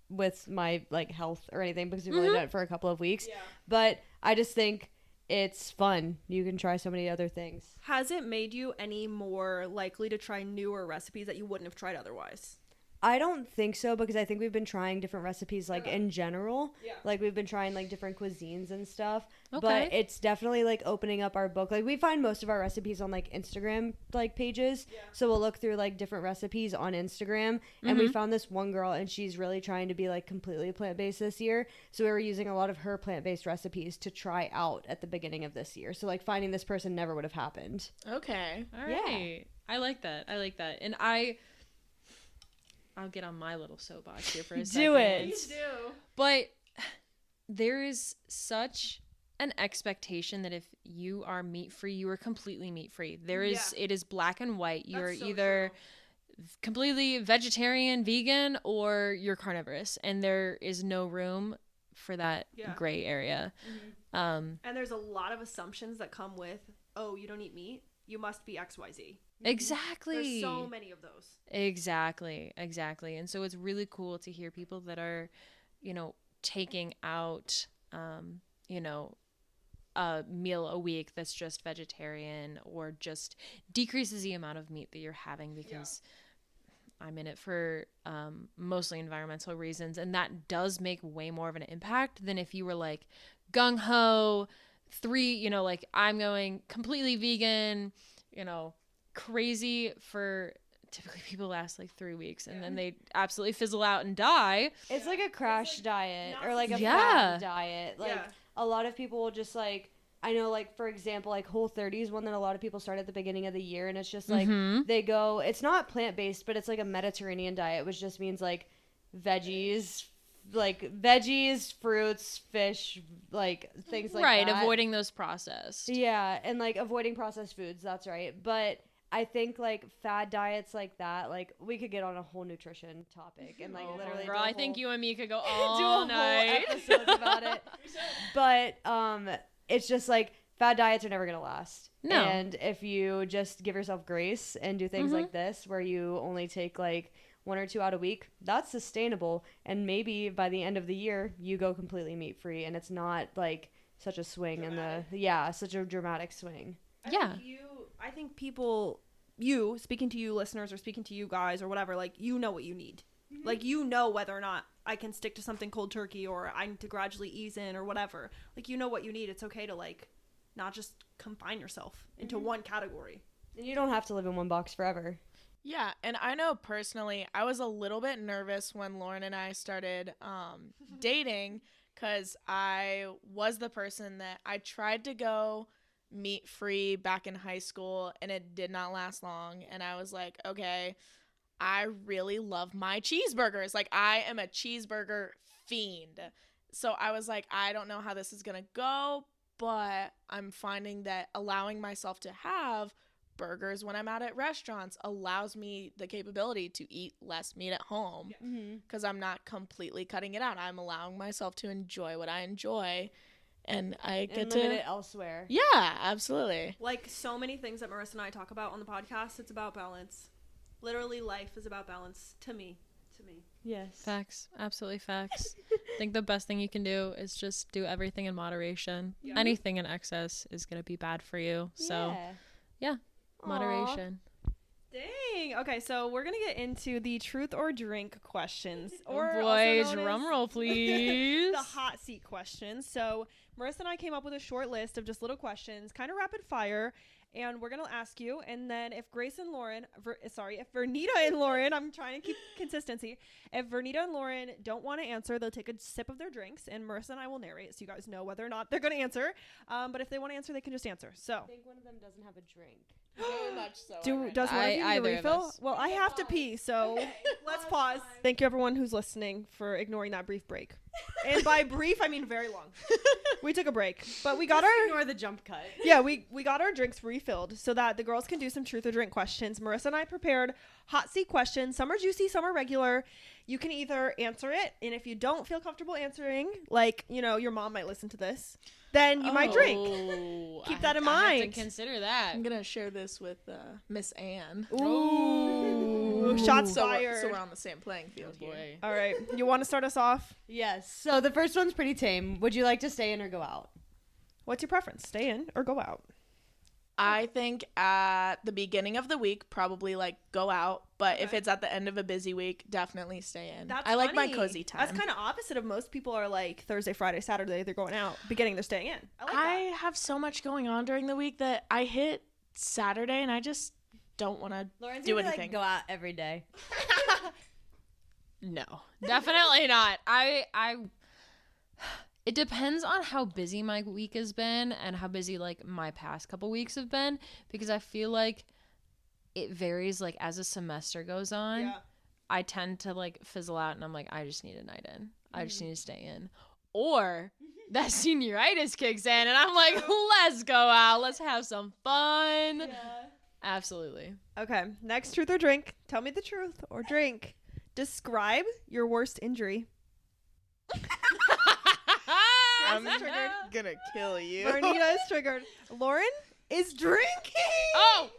S2: with my like health or anything because we've only done it for a couple of weeks.
S1: Yeah.
S2: But I just think it's fun. You can try so many other things.
S1: Has it made you any more likely to try newer recipes that you wouldn't have tried otherwise?
S2: I don't think so because I think we've been trying different recipes like in general.
S1: Yeah.
S2: Like we've been trying like different cuisines and stuff.
S4: Okay.
S2: But it's definitely like opening up our book. Like we find most of our recipes on like Instagram like pages.
S1: Yeah.
S2: So we'll look through like different recipes on Instagram and we found this one girl and she's really trying to be like completely plant-based this year. So we were using a lot of her plant-based recipes to try out at the beginning of this year. So like finding this person never would have happened.
S3: Okay.
S4: All right. I like that. And I'll get on my little soapbox here for a second.
S2: Do it.
S1: Please do.
S4: But there is such an expectation that if you are meat free, you are completely meat free. It is black and white. You're
S1: so
S4: either completely vegetarian, vegan, or you're carnivorous, and there is no room for that gray area.
S1: And there's a lot of assumptions that come with, oh, you don't eat meat, you must be XYZ.
S4: Exactly.
S1: There's so many of those.
S4: Exactly. And so it's really cool to hear people that are, taking out, a meal a week that's just vegetarian or just decreases the amount of meat that you're having because I'm in it for mostly environmental reasons. And that does make way more of an impact than if you were like gung-ho, like I'm going completely vegan, crazy for typically people last like 3 weeks and then they absolutely fizzle out and die.
S2: It's like a crash diet or like a
S4: Yeah.
S2: fad diet. Like a lot of people will just like, I know like for example like Whole30 is one that a lot of people start at the beginning of the year and it's just like they go, it's not plant-based but it's like a Mediterranean diet which just means like veggies, fruits, fish, like things like that.
S4: Right, avoiding those processed.
S2: Yeah, and like avoiding processed foods, that's right. But I think like fad diets like that, like we could get on a whole nutrition topic and like literally
S4: Girl, I think you and me could go
S2: do
S4: all
S2: a
S4: night.
S2: whole episode about it. But it's just like fad diets are never gonna last.
S4: No.
S2: And if you just give yourself grace and do things like this where you only take like 1 or 2 out a week, that's sustainable. And maybe by the end of the year you go completely meat free and it's not like such a swing such a dramatic swing.
S1: I think people, speaking to you listeners or speaking to you guys or whatever, like you know what you need. Like you know whether or not I can stick to something cold turkey or I need to gradually ease in or whatever. Like you know what you need. It's okay to like not just confine yourself into one category.
S2: And you don't have to live in one box forever.
S3: Yeah, and I know personally, I was a little bit nervous when Lauren and I started dating because I was the person that I tried to go meat free back in high school and it did not last long. And I was like, okay, I really love my cheeseburgers. Like I am a cheeseburger fiend. So I was like, I don't know how this is going to go, but I'm finding that allowing myself to have burgers when I'm out at restaurants allows me the capability to eat less meat at home because I'm not completely cutting it out. I'm allowing myself to enjoy what I enjoy and I get to
S2: limit it elsewhere.
S3: Yeah, absolutely.
S1: Like so many things that Marissa and I talk about on the podcast, it's about balance. Literally life is about balance to me.
S2: Yes.
S4: Facts. Absolutely facts. I think the best thing you can do is just do everything in moderation. Anything in excess is going to be bad for you. So moderation.
S1: Dang. Okay, so we're gonna get into the truth or drink questions. Or
S4: Oh boy,
S1: also known
S4: drum
S1: as
S4: roll, please.
S1: the hot seat questions. So Marissa and I came up with a short list of just little questions, kind of rapid fire, And we're going to ask you. And then if Grace and Lauren, if Verneitta and Lauren, I'm trying to keep consistency. If Verneitta and Lauren don't want to answer, they'll take a sip of their drinks. And Marissa and I will narrate so you guys know whether or not they're going to answer. But if they want to answer, they can just answer. So.
S2: I think one of them doesn't have a drink.
S3: Very much so.
S1: Does one of you need a
S4: either of
S1: refill?
S4: us.
S1: Well, I have to pee, so let's pause. Thank you, everyone who's listening, for ignoring that brief break. And by brief, I mean very long. We took a break, but we got
S2: Ignore the jump cut.
S1: Yeah, we got our drinks refilled so that the girls can do some truth or drink questions. Marissa and I prepared hot seat questions. Some are juicy, some are regular. You can either answer it, and if you don't feel comfortable answering, like, your mom might listen to this, then you might drink. Keep that in mind.
S4: I have to consider that.
S3: I'm gonna share this with Miss Anne.
S1: Ooh. Shots fired.
S3: So we're on the same playing field here.
S4: Boy.
S1: All right. You want to start us off?
S2: Yes. So the first one's pretty tame. Would you like to stay in or go out?
S1: What's your preference? Stay in or go out?
S3: I think at the beginning of the week, probably go out. But if it's at the end of a busy week, definitely stay in.
S1: That's
S3: I like my
S1: funny.
S3: cozy time.
S1: That's kind of opposite of most people are like Thursday, Friday, Saturday, they're going out. Beginning, they're staying in.
S3: I have so much going on during the week that I hit Saturday and I just don't want to do anything.
S2: Go out every day.
S4: No, definitely not. It depends on how busy my week has been and how busy my past couple weeks have been, because I feel like it varies as a semester goes on.
S1: Yeah.
S4: I tend to fizzle out and I'm like, I just need a night in. I just need to stay in. Or that senioritis kicks in and I'm like, let's go out. Let's have some fun.
S1: Yeah.
S4: Absolutely.
S1: Okay. Next, truth or drink. Tell me the truth or drink. Describe your worst injury.
S3: I'm gonna kill you.
S1: Verneitta is triggered. Lauren is drinking.
S4: Oh,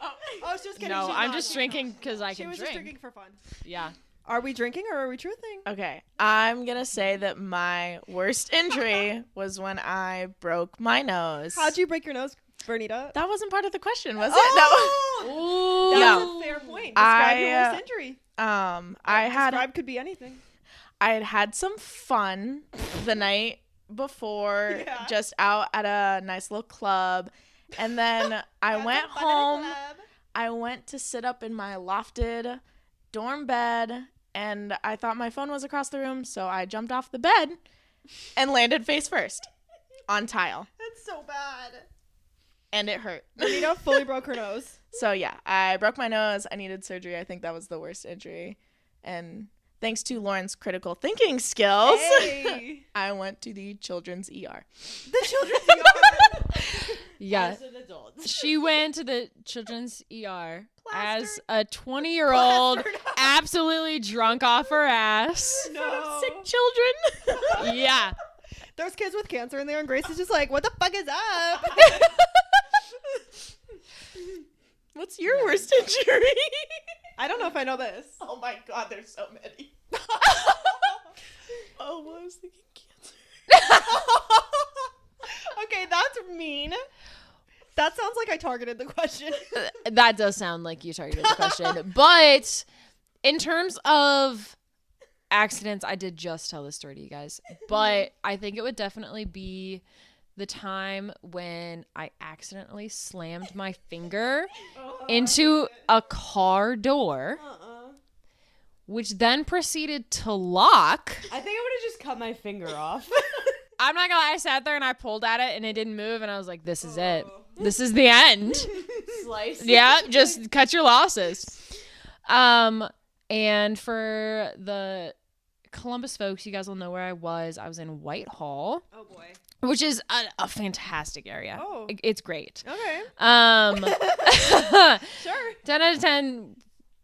S1: she's just kidding.
S4: no,
S1: She's
S4: I'm
S1: not.
S4: just drinking because I
S1: She
S4: can
S1: was just
S4: drink.
S1: drinking for fun.
S4: Yeah.
S1: Are we drinking or are we truthing?
S3: Okay, I'm gonna say that my worst injury was when I broke my nose.
S1: How'd you break your nose, Verneitta?
S3: That wasn't part of the question, was it?
S1: Oh!
S4: Ooh.
S1: That's
S3: No.
S1: a fair point. Describe your worst injury.
S3: Describe
S1: could be anything.
S3: I had some fun the night before,
S1: Yeah.
S3: just out at a nice little club, and then I went
S1: Had some fun at a
S3: home.
S1: club.
S3: I went to sit up in my lofted dorm bed, and I thought my phone was across the room, so I jumped off the bed and landed face first on tile,
S1: That's so bad.
S3: and it hurt.
S1: Verneitta fully broke her nose.
S3: So yeah, I broke my nose. I needed surgery. I think that was the worst injury, and thanks to Lauren's critical thinking skills,
S1: Hey.
S3: I went to the children's ER.
S1: The children's ER.
S4: Yeah.
S2: As an adult.
S4: She went to the children's ER as
S1: Plastered.
S4: a 20-year-old,
S1: Plastered up.
S4: absolutely drunk off her ass.
S1: No.
S3: Sick children.
S4: Yeah.
S1: There's kids with cancer in there, and Grace is just like, what the fuck is up?
S3: What's your worst injury?
S1: I don't know if I know this.
S3: Oh my god, there's so many. Oh, I was thinking cancer.
S1: Okay, that's mean. That sounds like I targeted the question.
S4: That does sound like you targeted the question. But in terms of accidents, I did just tell this story to you guys. But I think it would definitely be the time when I accidentally slammed my finger into a car door, which then proceeded to lock.
S2: I think I would have just cut my finger off.
S4: I'm not gonna lie, I sat there and I pulled at it and it didn't move, and I was like, this is it. This is the end.
S2: Slice.
S4: Yeah, just cut your losses. And for the Columbus folks, you guys will know where I was. I was in Whitehall,
S1: Oh boy.
S4: which is a fantastic area.
S1: Oh.
S4: It's great.
S1: Okay.
S4: 10 out of 10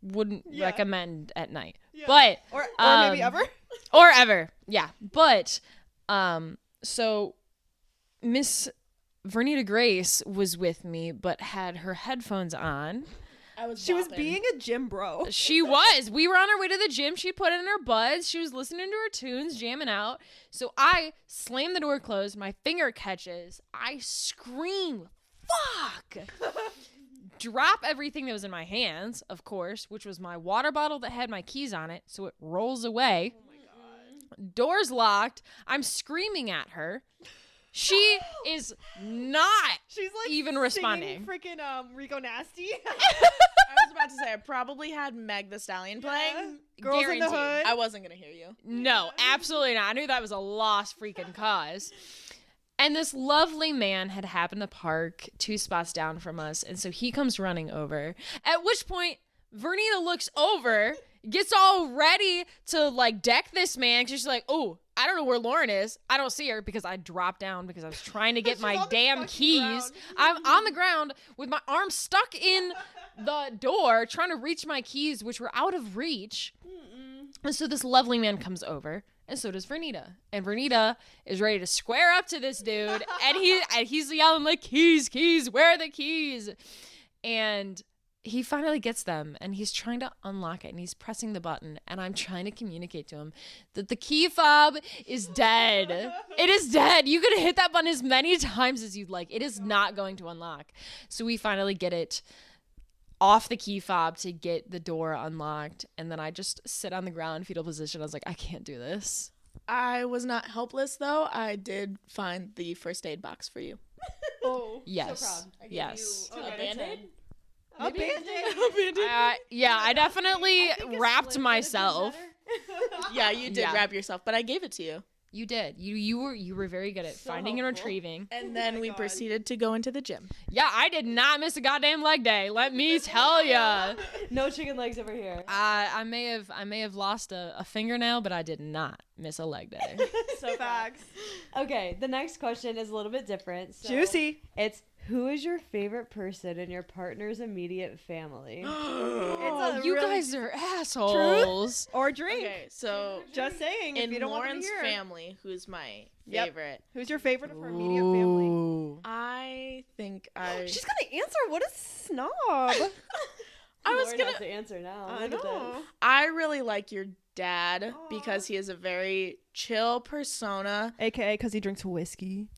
S4: wouldn't
S1: Yeah.
S4: recommend at night.
S1: Yeah.
S4: But
S1: Or maybe ever.
S4: or ever. Yeah. But so Miss Verneitta Grace was with me but had her headphones on.
S1: She was being a gym bro.
S4: She was. We were on our way to the gym. She put it in her buds. She was listening to her tunes, jamming out. So I slammed the door closed. My finger catches. I scream, fuck! Drop everything that was in my hands, of course, which was my water bottle that had my keys on it. So it rolls away. Oh my God. Door's locked. I'm screaming at her. She is not
S1: She's like
S4: even responding.
S1: Freaking Rico Nasty.
S3: I was about to say I probably had Meg the Stallion playing.
S1: Girls in the
S4: Guaranteed.
S1: Hood.
S3: I wasn't gonna hear you.
S4: No, absolutely not. I knew that was a lost freaking cause. And this lovely man had happened to park 2 spots down from us. And so he comes running over. At which point, Verneitta looks over, gets all ready to like deck this man. 'Cause she's like, oh, I don't know where Lauren is. I don't see her because I dropped down because I was trying to get my damn keys.
S1: ground.
S4: I'm on the ground with my arm stuck in the door trying to reach my keys, which were out of reach. And so this lovely man comes over. And so does Verneitta. And Verneitta is ready to square up to this dude. And he's yelling like, keys, keys, where are the keys? And he finally gets them. And he's trying to unlock it. And he's pressing the button. And I'm trying to communicate to him that the key fob is dead. It is dead. You could hit that button as many times as you'd like. It is not going to unlock. So we finally get it off the key fob to get the door unlocked, and then I just sit on the ground, fetal position. I was like, I can't do this.
S3: I was not helpless though. I did find the first aid box for you.
S1: Oh,
S4: Yes.
S1: so proud. I gave
S4: Yes.
S1: you
S3: A Band-Aid?
S1: A Band-Aid.
S4: Yeah, I definitely wrapped myself.
S3: Yeah, you did
S4: Yeah.
S3: wrap yourself, but I gave it to you.
S4: You did. You were very good at
S1: So
S4: finding and
S1: helpful.
S4: retrieving.
S3: And then
S1: my
S3: we
S1: God.
S3: proceeded to go into the gym.
S4: Yeah, I did not miss a goddamn leg day. Let me tell ya.
S2: No chicken legs over here.
S4: I may have lost a fingernail, but I did not miss a leg day.
S1: So facts.
S2: Okay, the next question is a little bit different. So
S1: Juicy.
S2: It's who is your favorite person in your partner's immediate family?
S1: It's a
S4: You
S1: really-
S4: guys are assholes.
S1: Or drink.
S3: Okay, so
S1: Just saying. If
S3: in
S1: you don't want
S3: Lauren's
S1: to hear.
S3: family, who's my
S1: Yep.
S3: favorite,
S1: Who's your favorite of her immediate family?
S4: Ooh.
S3: I think I.
S1: She's gonna answer. What a snob.
S3: I was
S2: Lauren
S3: gonna.
S2: has to answer now.
S1: I
S2: Look at
S1: know.
S3: I really like your dad because he is a very chill persona.
S1: AKA because he drinks whiskey.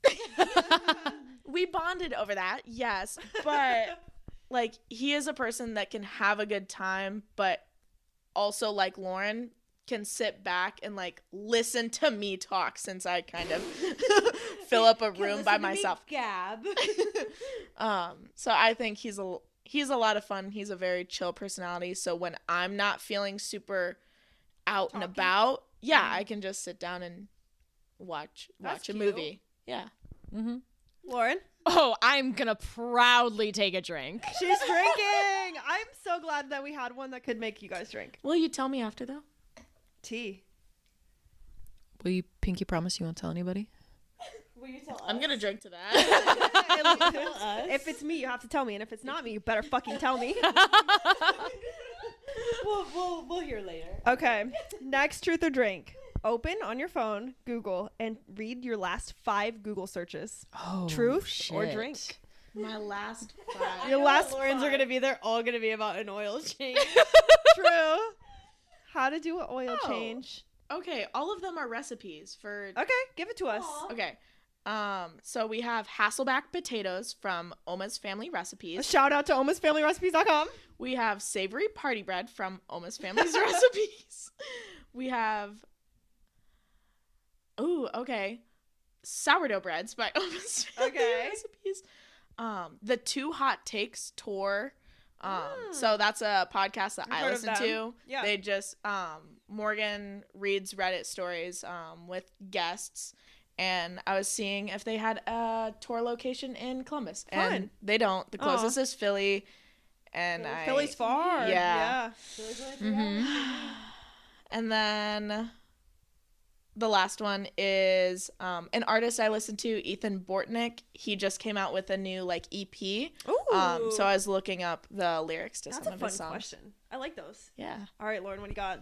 S3: We bonded over that, yes, but like he is a person that can have a good time, but also like Lauren can sit back and like listen to me talk since I kind of fill up a room by myself.
S2: Gab.
S3: So I think he's a lot of fun. He's a very chill personality. So when I'm not feeling super out and about, yeah, I can just sit down and watch
S1: That's
S3: a
S1: cute.
S3: movie. Yeah.
S4: Mm-hmm.
S1: Lauren?
S4: Oh, I'm gonna proudly take a drink.
S1: She's drinking. I'm so glad that we had one that could make you guys drink.
S3: Will you tell me after though?
S1: Tea.
S4: Will you pinky promise you won't tell anybody?
S2: Will you tell us?
S3: I'm gonna drink to that.
S1: If it's me, you have to tell me. And if it's not me, you better fucking tell me.
S2: We'll hear later.
S1: Okay. Next truth or drink. Open on your phone, Google, and read your last 5 Google searches.
S4: Oh,
S1: Truth or drink?
S3: My last 5.
S1: Your last
S2: Lauren's are
S1: 5.
S2: gonna be. They're all gonna be about an oil change.
S1: True. How to do an oil
S3: Oh.
S1: change.
S3: Okay, all of them are recipes for.
S1: Okay, give it to us.
S3: Okay. So we have Hasselback potatoes from Oma's Family
S1: A
S3: Recipes.
S1: shout out to almostfamilyrecipes.com.
S3: We have savory party bread from Oma's Family's Recipes. We have. Ooh, okay. Sourdough breads by Oma's Family
S1: Okay.
S3: Recipes. The Two Hot Takes tour. So that's a podcast that
S1: I've
S3: I
S1: heard of
S3: listen to.
S1: them. Yeah.
S3: They just Morgan reads Reddit stories with guests, and I was seeing if they had a tour location in Columbus,
S1: Fun.
S3: and they don't. The closest is Philly, and
S1: Philly's far.
S3: Yeah.
S4: Mm-hmm.
S3: And then the last one is an artist I listened to, Ethan Bortnick. He just came out with a new like EP.
S1: Ooh.
S3: So I was looking up the lyrics to
S1: That's
S3: some
S1: a
S3: of
S1: fun
S3: his songs.
S1: question. I like those.
S3: Yeah.
S1: All right, Lauren, what do you got?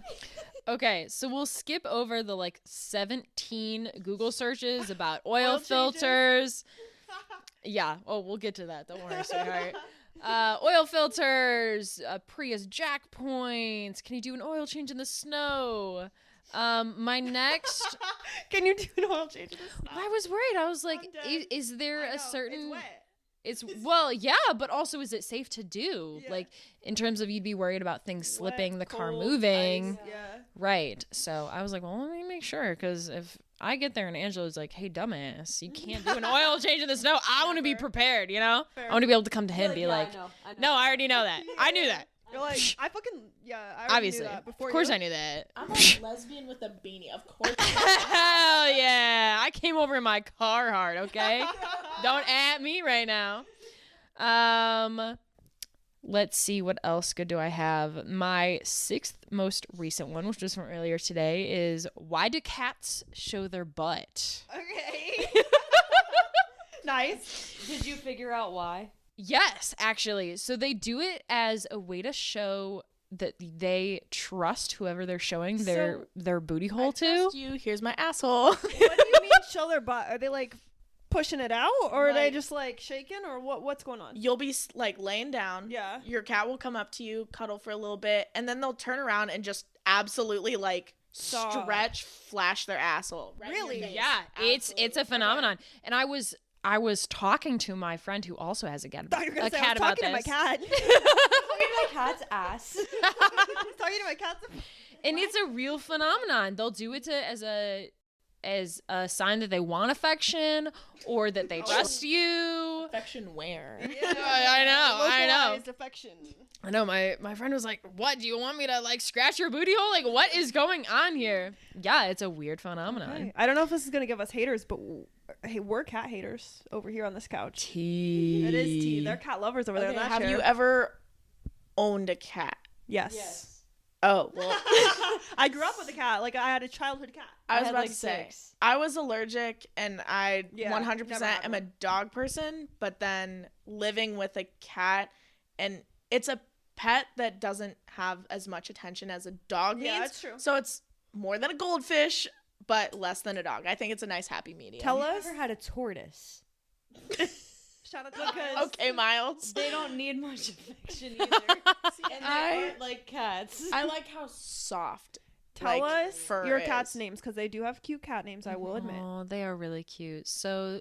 S4: Okay, so we'll skip over the like 17 Google searches about oil
S1: Oil changes.
S4: filters. Yeah, oh, we'll get to that. Don't worry, sweetheart. Oil filters, Prius jack points. Can you do an oil change in the snow? My next,
S1: Can you do an oil change in this?
S4: I was worried. I was like,
S1: I'm dead.
S4: is there
S1: I know,
S4: a certain?
S1: It's wet.
S4: It's well, yeah, but also is it safe to do?
S1: Yeah.
S4: Like in terms of you'd be worried about things slipping,
S1: Wet,
S4: the car
S1: cold,
S4: moving.
S1: ice, yeah.
S4: Right. So I was like, well, let me make sure because if I get there and Angela's like, hey, dumbass, you can't do an oil change in the snow. I want to be prepared, you know?
S1: Fair.
S4: I want to be able to come to him and be
S2: Yeah,
S4: like,
S2: I know.
S4: no, I already know that. I knew that.
S1: You're like, I already
S4: Obviously.
S1: knew that before
S4: Of course
S1: you.
S4: I knew that.
S3: I'm a lesbian with a beanie, of course.
S4: Hell yeah. I came over in my Carhartt, okay? Don't at me right now. Let's see, what else good do I have? My 6th most recent one, which was from earlier today, is why do cats show their butt?
S1: Okay. Nice.
S2: Did you figure out why?
S4: Yes, actually. So they do it as a way to show that they trust whoever they're showing their booty hole to.
S3: Trust you. Here's my asshole.
S1: What do you mean show their butt? Are they like pushing it out, or are they
S3: Like-
S1: just like shaking, or what's going on?
S3: You'll be like laying down.
S1: Yeah.
S3: Your cat will come up to you, cuddle for a little bit, and then they'll turn around and just absolutely like
S1: Stop.
S3: stretch, flash their asshole. Right in your
S1: Really?
S3: face.
S4: Yeah, it's
S3: Absolutely.
S4: a phenomenon. And I was talking to my friend who also has a cat,
S1: I thought you were gonna
S4: a
S1: say I
S4: cat
S1: was
S4: about
S1: talking to my
S4: this.
S1: cat.
S2: Look at my cat's ass.
S1: I was talking to my cat.
S4: And it's a real phenomenon. They'll do it as a sign that they want affection or that they trust you.
S3: Affection where?
S4: I know.
S1: Localized affection.
S4: I know. My friend was like, "What? Do you want me to like scratch your booty hole? Like, what is going on here?" Yeah, it's a weird phenomenon.
S1: Okay. I don't know if this is gonna give us haters, but hey, we're cat haters over here on this couch.
S4: Tea.
S1: It is tea. They're cat lovers over there.
S3: Okay,
S1: in that
S3: have
S1: chair.
S3: you ever owned a cat?
S1: Yes.
S3: Oh, well,
S1: I grew up with a cat. Like I had a childhood cat.
S3: I was
S2: had,
S3: about
S2: like,
S3: to say
S2: 6.
S3: I was allergic and I
S1: Yeah,
S3: 100%
S1: never had
S3: am a
S1: one.
S3: dog person, but then living with a cat, and it's a pet that doesn't have as much attention as a dog
S1: Yeah,
S3: needs.
S1: that's true.
S3: So it's more than a goldfish, but less than a dog. I think it's a nice happy medium.
S1: Tell
S2: I
S1: us.
S2: never had a tortoise.
S1: Shout out to because
S3: Okay, Miles.
S2: They don't need much affection either. And they aren't like cats.
S3: I like how soft.
S1: tell
S3: like,
S1: us
S3: fur
S1: your cat's
S3: is.
S1: names because they do have cute cat names. I will admit.
S4: Oh, they are really cute. So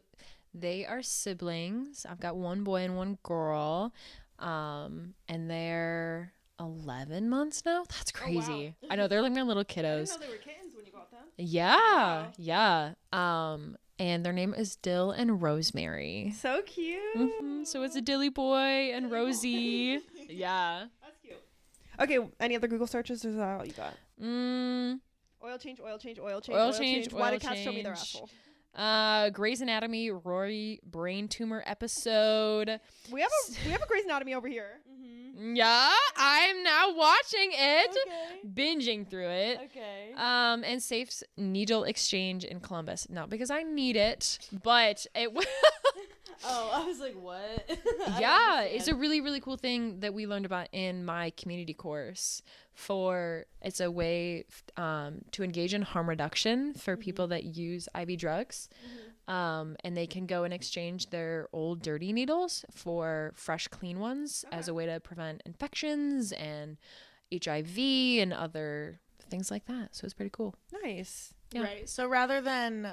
S4: they are siblings. I've got one boy and one girl. And they're 11 months now. That's crazy. I know, they're like my little
S1: I didn't
S4: kiddos.
S1: know they were kittens when you got them.
S4: Yeah. Yeah. And their name is Dill and Rosemary.
S1: So cute.
S4: So it's a Dilly boy and Rosie. Yeah.
S1: That's cute. Okay, any other Google searches? Or is that all you got?
S4: Mm,
S1: Oil change, oil change, oil change,
S4: Oil
S1: oil
S4: change,
S1: change. Why
S4: oil
S1: did cats show me their
S4: change.
S1: asshole?
S4: Grey's Anatomy, Rory brain tumor episode.
S1: We have a Grey's Anatomy over here.
S4: Yeah, I'm now watching it,
S2: Okay.
S4: binging through it.
S2: Okay.
S4: And Safe's needle exchange in Columbus. Not because I need it, but it.
S2: Oh, I was like, what? I
S4: Yeah,
S2: understand.
S4: it's a really, really cool thing that we learned about in my community course. It's a way to engage in harm reduction for people that use IV drugs. And they can go and exchange their old dirty needles for fresh, clean ones as a way to prevent infections and HIV and other things like that. So it's pretty cool.
S1: Nice.
S4: Yeah.
S3: Right. So rather than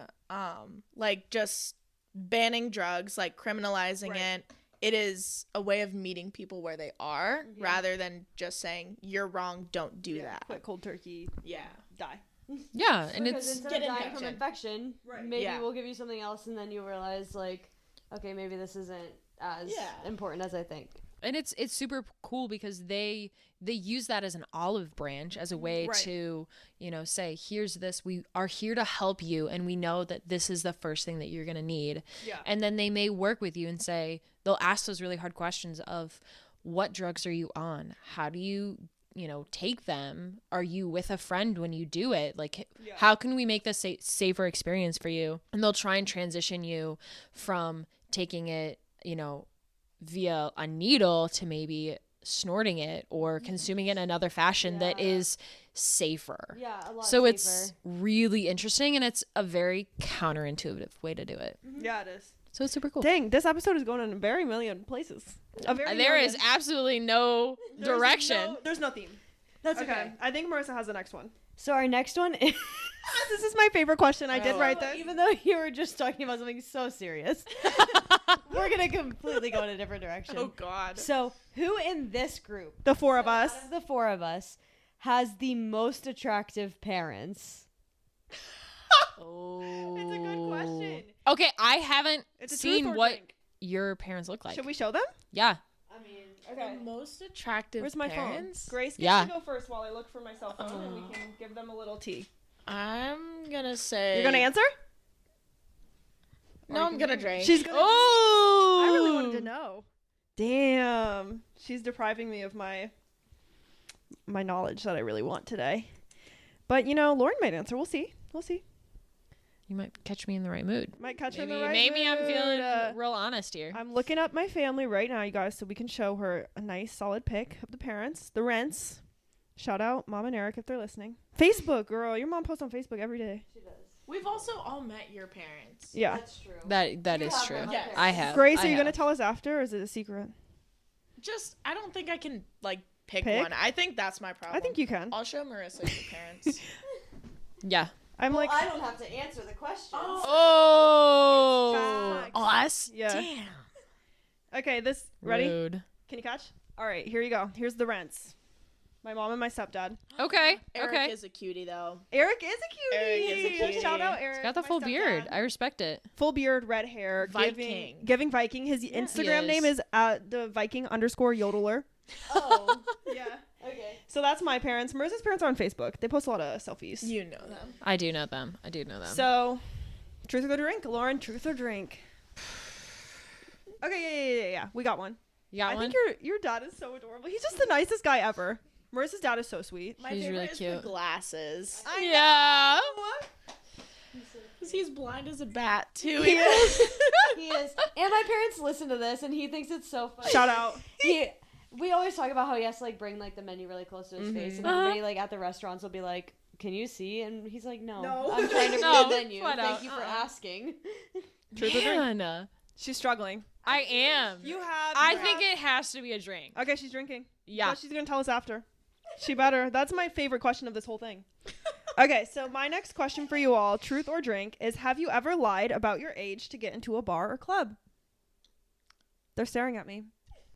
S3: like just banning drugs, like criminalizing
S1: Right.
S3: it is a way of meeting people where they are rather than just saying you're wrong, don't do that.
S1: Quit cold turkey.
S3: Yeah.
S1: Die.
S4: Yeah, and
S2: Because
S4: it's
S2: instead of
S3: Get
S2: dying from
S3: infection.
S2: infection,
S1: Right.
S2: maybe
S3: Yeah.
S2: we'll give you something else, and then you realize, like, okay, maybe this isn't as
S3: Yeah.
S2: important as I think.
S4: and it's super cool because they use that as an olive branch as a way
S1: Right.
S4: to, say, here's this, we are here to help you, and we know that this is the first thing that you're going to need.
S1: Yeah.
S4: And then they may work with you and say, they'll ask those really hard questions of, what drugs are you on? How do you take them? Are you with a friend when you do it? Like,
S1: Yeah.
S4: how can we make this safer experience for you? And they'll try and transition you from taking it, via a needle to maybe snorting it or consuming it in another fashion that is safer.
S2: Yeah, a lot
S4: So
S2: safer.
S4: it's really interesting, and it's a very counterintuitive way to do it.
S1: Yeah, it is.
S4: So it's super cool.
S1: Dang, this episode is going in a very million places.
S4: There is absolutely no direction.
S1: There's no theme.
S2: That's
S1: Okay.
S2: okay.
S1: I think Marissa has the next one.
S2: So our next one is
S1: This is my favorite question. I did write this.
S2: even though you were just talking about something so serious, we're gonna completely go in a different direction.
S3: Oh God.
S2: So who in this group,
S1: The four of us.
S2: out of the four of us, has the most attractive parents?
S4: Oh.
S1: It's a good question.
S4: Okay, I haven't
S1: It's a
S4: seen
S1: truth or
S4: what
S1: drink.
S4: your parents look like.
S1: Should we show them?
S4: Yeah.
S2: I mean,
S1: Okay.
S3: The most attractive
S1: Where's my
S3: parents?
S1: phone? Grace gets
S4: Yeah.
S1: to go first while I look for my cell phone, and we can give them a little tea.
S3: I'm gonna say.
S1: You're gonna answer?
S3: No, I'm gonna drink.
S1: She's gonna.
S4: Oh.
S1: I really wanted to know. Damn, she's depriving me of my knowledge that I really want today. But Lauren might answer. We'll see. We'll see.
S4: You might catch me in the right mood.
S1: Might catch her in
S4: Maybe,
S1: the right
S4: maybe I'm
S1: mood.
S4: feeling real honest here.
S1: I'm looking up my family right now, you guys, so we can show her a nice, solid pic of the parents, the Rents. Shout out Mom and Eric if they're listening. Facebook, girl, your mom posts on Facebook every day.
S2: she does.
S3: We've also all met your parents.
S1: Yeah.
S2: That's true.
S4: That
S2: You
S4: is
S2: have
S4: true.
S2: them,
S3: Yes.
S4: I have.
S1: Grace,
S4: I
S1: are you
S4: have.
S1: gonna tell us after, or is it a secret?
S3: Just, I don't think I can pick
S1: Pick?
S3: one. I think that's my problem.
S1: I think you can.
S3: I'll show Marissa your parents.
S4: Yeah.
S1: I'm
S2: Well,
S1: like,
S2: I don't have to answer the question.
S4: Oh.
S1: Facts.
S3: Us?
S1: Yeah.
S3: Damn.
S1: okay, this ready?
S4: Rude.
S1: Can you catch? All right, here you go. Here's the Rents. My mom and my stepdad.
S4: Okay.
S3: Eric
S4: okay.
S3: is a cutie though.
S1: Eric is a cutie.
S3: Eric is a cutie.
S1: Shout out Eric.
S4: He's got the
S1: my
S4: full beard.
S1: stepdad.
S4: I respect it.
S1: Full beard, red hair,
S3: Viking.
S1: giving Viking. His Instagram name is the Viking_yodeler.
S2: Oh.
S1: Yeah.
S2: Okay.
S1: So that's my parents. Marissa's parents are on Facebook. They post a lot of selfies.
S3: You know them.
S4: I do know them.
S1: So, truth or drink, Lauren? Truth or drink? Okay, yeah. We got one.
S4: You got
S1: I
S4: one?
S1: think your dad is so adorable. He's just the nicest guy ever. Marissa's dad is so sweet.
S3: My
S4: He's
S3: favorite
S4: really
S3: is
S4: cute.
S3: the glasses.
S4: Yeah.
S3: Because he's blind as a bat too.
S1: He is.
S2: He is. And my parents listen to this, and he thinks it's so funny.
S1: Shout out.
S2: We always talk about how he has to bring the menu really close to his face, and everybody at the restaurants will be like, "Can you see?" And he's like, "No,
S1: No.
S2: I'm trying to read
S4: No,
S2: the menu.
S4: flat
S2: Thank
S4: out.
S2: you for asking."
S1: Truth or drink?
S4: Man,
S1: She's struggling.
S4: I am.
S1: You have.
S4: I think it has to be a drink.
S1: Okay, she's drinking.
S4: Yeah.
S1: But she's gonna tell us after. She better. That's my favorite question of this whole thing. Okay, so my next question for you all, truth or drink, is: have you ever lied about your age to get into a bar or club? They're staring at me.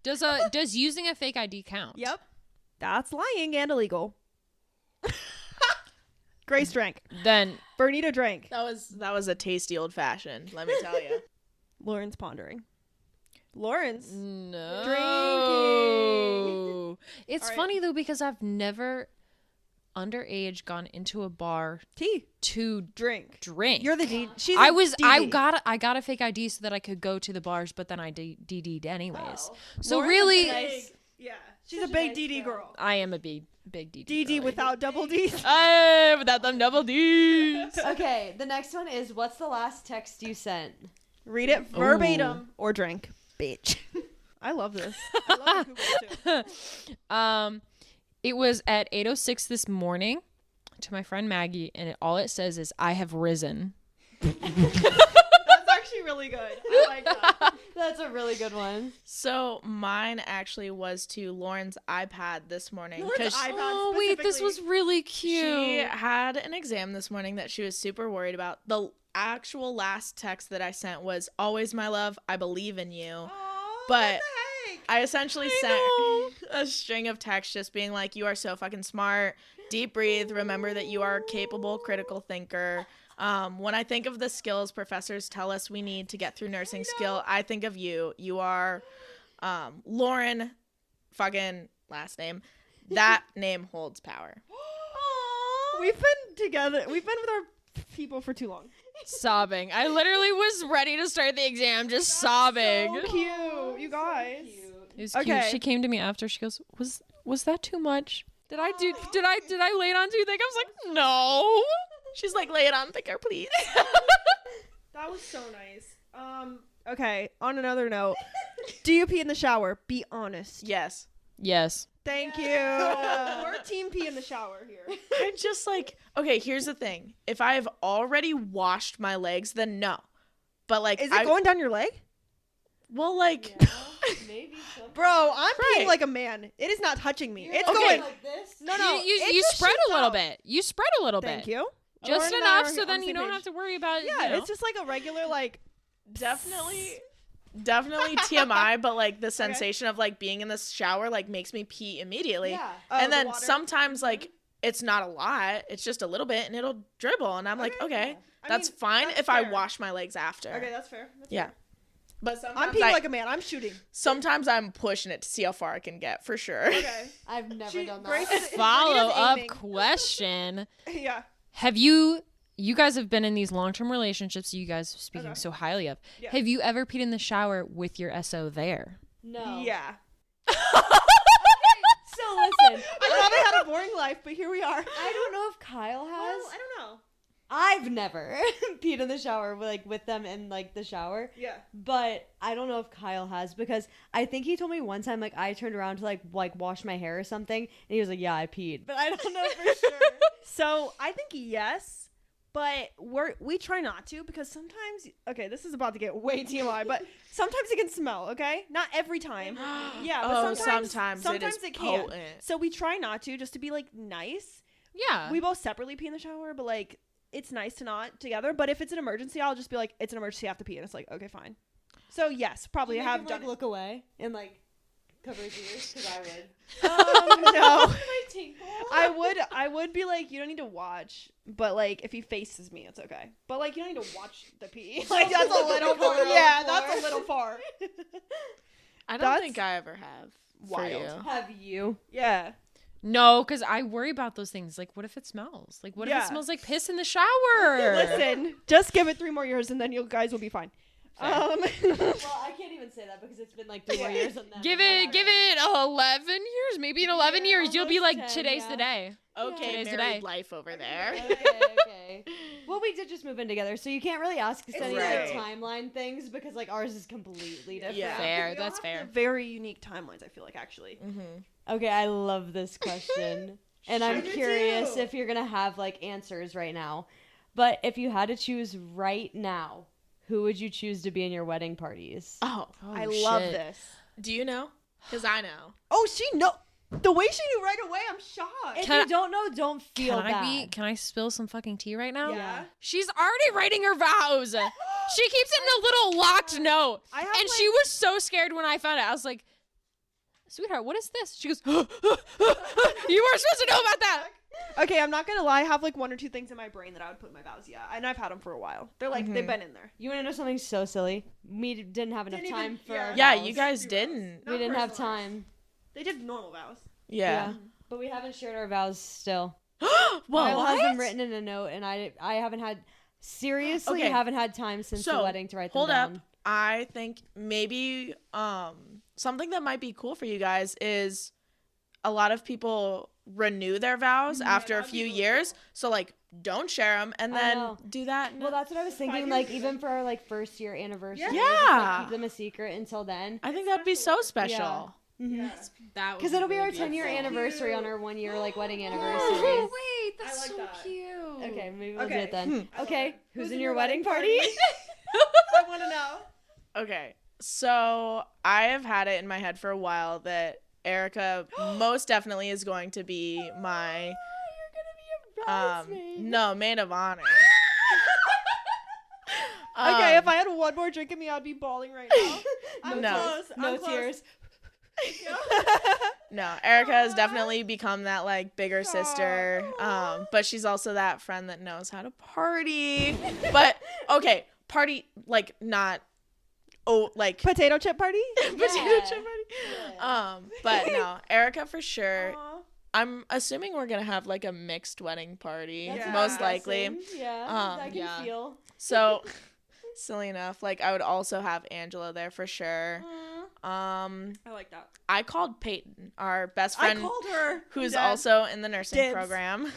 S4: Does using a fake ID count?
S1: Yep. That's lying and illegal. Grace drank.
S4: Then
S1: Verneitta drank.
S3: That was a tasty old fashioned, let me tell you.
S1: Lauren's pondering. Lauren's
S4: no.
S1: drinking.
S4: It's
S1: All right.
S4: funny though because I've never underage gone into a bar
S1: tea
S4: to
S1: drink.
S4: drink.
S1: You're the D. She's
S4: I
S1: a
S4: was
S1: DD.
S4: I got a fake ID so that I could go to the bars, but then I DD'd anyways.
S2: Oh.
S4: So
S1: Lauren's
S4: really,
S2: nice.
S1: Yeah, she's
S2: Such
S1: a
S2: a
S1: big
S2: nice
S1: DD
S2: girl.
S1: girl.
S4: I am a big DD.
S1: DD
S4: girly.
S1: without double D's.
S4: Without them double D's.
S2: Okay, the next one is, what's the last text you sent?
S1: Read it verbatim or drink, bitch. I love this. I love the Googles too.
S4: It was at 8:06 this morning to my friend Maggie, and all it says is "I have risen."
S1: That's actually really good. I like that.
S2: That's a really good one.
S3: So mine actually was to Lauren's iPad this morning.
S1: Lauren's
S3: 'cause
S1: iPad
S4: Oh wait, this was
S1: specifically.
S4: really cute.
S3: she had an exam this morning that she was super worried about. The actual last text that I sent was, "Always my love, I believe in you."
S1: Aw,
S3: But
S1: what the heck?
S3: I essentially sent a string of texts just being like, "You are so fucking smart. Deep breathe. Remember that you are a capable, critical thinker. When I think of the skills professors tell us we need to get through nursing skill, I think of you. You are Lauren, fucking last name. That name holds power."
S1: Aw, we've been together. We've been with our people for too long.
S4: Sobbing. I literally was ready to start the exam, just sobbing.
S1: So cute, you guys.
S4: It was
S1: Okay.
S4: cute. She came to me after. She goes, "Was that too much? Did I lay it on too thick?" I was like, "No."
S3: She's like, "Lay it on thicker, please."
S1: That was so nice. Okay, on another note, do you pee in the shower? Be honest.
S3: Yes.
S4: Yes.
S1: Thank you. We're team pee in the shower here.
S3: I'm just like, okay, here's the thing. If I have already washed my legs, then no. But like,
S1: Is it going down your leg?
S3: well, like,
S2: Maybe something.
S1: Bro, I'm peeing
S3: Right.
S1: like a man. It is not touching me. It's
S3: Okay.
S1: going.
S2: like this.
S1: No.
S4: You
S1: it just
S4: spread
S1: shoots
S4: a little
S1: out.
S4: bit. You spread a little
S1: Thank
S4: bit.
S1: you.
S4: Just
S1: Lauren and I
S4: enough
S1: are
S4: so
S1: on
S4: then
S1: the
S4: you
S1: same
S4: don't
S1: page.
S4: have to worry about.
S1: Yeah,
S4: you know.
S1: it's just like a regular like.
S3: definitely TMI, but like the sensation of like being in the shower like makes me pee immediately.
S2: Yeah.
S1: Oh,
S3: And
S1: the
S3: then
S1: water?
S3: sometimes like it's not a lot. It's just a little bit, and it'll dribble. And I'm like, okay,
S1: I
S3: that's
S1: mean,
S3: fine
S1: that's
S3: if I
S1: fair.
S3: wash my legs after.
S1: Okay, that's fair.
S3: Yeah. But
S1: I'm
S3: sometimes
S1: peeing like a man. I'm shooting.
S3: sometimes I'm pushing it to see how far I can get, for sure.
S1: Okay.
S2: I've never done that.
S1: Grace is-
S4: Follow
S1: Verneitta's
S4: up
S1: aiming.
S4: question.
S1: Yeah.
S4: Have you guys have been in these long-term relationships you guys are speaking
S1: Okay.
S4: so highly of.
S1: Yeah.
S4: Have you ever peed in the shower with your SO there?
S2: No.
S1: Yeah.
S2: So listen,
S1: I thought I had a boring life, but here we are.
S2: I don't know if Kyle has.
S1: Well, I don't know.
S2: I've never peed in the shower with them in like the shower.
S1: Yeah.
S2: But I don't know if Kyle has, because I think he told me one time like I turned around to like wash my hair or something, and he was like, "Yeah, I peed," but I don't know for sure.
S1: So I think yes, but we try not to, because sometimes, okay, this is about to get way TMI, but sometimes it can smell. Okay, not every time. Yeah, but sometimes
S3: it is
S1: it can.
S3: potent.
S1: So we try not to, just to be like nice.
S4: Yeah.
S1: We both separately pee in the shower, but like it's nice to not together. But if it's an emergency, I'll just be like, it's an emergency, I have to pee, and it's like, okay, fine. So yes, probably
S2: You
S1: have
S2: make him,
S1: done
S2: like, look away and like cover his ears, because I would.
S1: it. No.
S2: My tinkle.
S1: I would be like, you don't need to watch, but like if he faces me, it's okay. But like you don't need to watch the pee. Like that's a little far. Yeah, that's a little far.
S3: I don't
S1: That's
S3: think I ever have. For
S1: wild.
S3: you.
S2: Have you?
S1: Yeah.
S4: No, because I worry about those things. Like, what if it smells? Like, what if
S1: Yeah.
S4: it smells like piss in the shower?
S1: Listen, just give it 3 more years and then you guys will be fine.
S2: Well, I can't even say that because it's been like 3 more years. And then
S4: Give it 11 years. Maybe in 11 years, you'll be
S2: almost
S4: like,
S2: 10,
S4: today's
S2: yeah.
S4: the day.
S3: Okay,
S4: Today's the
S3: married
S4: day.
S3: life over there.
S2: Okay. Well, we did just move in together, so you can't really ask us any
S3: Right.
S2: like timeline things, because like ours is completely different.
S3: Yeah.
S4: Fair,
S1: We all
S4: that's
S1: have
S4: fair.
S1: Very unique timelines, I feel like, actually.
S2: Okay, I love this question. And I'm
S1: do
S2: curious
S1: too.
S2: if you're going to have like answers right now. But if you had to choose right now, who would you choose to be in your wedding parties?
S3: Oh,
S1: I love
S4: shit.
S1: this.
S3: do you know? Because I know.
S1: Oh, she know. The way she knew right away, I'm shocked.
S2: If
S4: Can
S2: you
S4: I-
S2: don't know, don't feel bad.
S4: Can I spill some fucking tea right now?
S1: Yeah.
S4: She's already writing her vows. She keeps it in a little locked note.
S1: I have,
S4: And she was so scared when I found it. I was like, sweetheart, what is this? She goes, you weren't supposed to know about that.
S1: Okay, I'm not gonna lie. I have like 1 or 2 things in my brain that I would put in my vows. Yeah, and I've had them for a while. They're like they've been in there.
S2: You want to know something so silly? We didn't have enough
S1: Didn't
S2: time
S1: even-
S2: for
S1: yeah.
S2: our
S3: Yeah,
S2: vows.
S3: you guys didn't.
S1: Not
S2: We didn't have
S1: personalized.
S2: time.
S1: They did normal vows.
S3: Yeah.
S2: But we haven't shared our vows still.
S3: Well,
S2: Kyle has
S3: what?
S2: them written in a note, and I haven't had
S3: Okay.
S2: haven't had time since the wedding to write them
S3: hold
S2: down.
S3: up. I think maybe something that might be cool for you guys is a lot of people renew their vows after a
S1: that'd be
S3: few
S1: really
S3: years.
S1: cool.
S3: So like, don't share them and
S2: I
S3: then
S2: know.
S3: do that.
S2: Well, that's what I was thinking.
S1: years
S2: Like
S1: ago.
S2: even for our like first year anniversary,
S1: Yeah.
S2: just, like,
S3: Yeah.
S2: keep them a secret until then.
S3: I think that'd be so special.
S4: That
S2: Because it'll be our 10-year anniversary on our 1-year like wedding anniversary.
S4: wait,
S1: that's I like so that.
S4: cute.
S2: Okay, maybe we'll do
S1: Okay.
S2: it then.
S1: I love
S2: Okay,
S1: it.
S2: who's in your wedding party?
S1: I want to know.
S3: Okay, so I have had it in my head for a while that Arika most definitely is going to be my no, maid of honor.
S1: Okay, if I had 1 more drink in me, I'd be bawling right now. I'm
S3: No.
S1: close.
S2: No
S1: I'm close.
S2: tears.
S3: No, Arika has definitely become that like bigger sister. But she's also that friend that knows how to party. But okay, party like not like
S1: Potato chip party?
S3: potato chip party. But no, Arika for sure.
S1: Aw.
S3: I'm assuming we're gonna have like a mixed wedding party,
S1: That's
S3: most likely.
S2: Yeah, I can
S4: yeah.
S2: feel.
S3: So silly enough, like I would also have Angela there for sure.
S1: I like that.
S3: I called Peyton, our best friend,
S1: I called her.
S3: who's
S1: Dead.
S3: also in the nursing
S1: Dibs.
S3: program.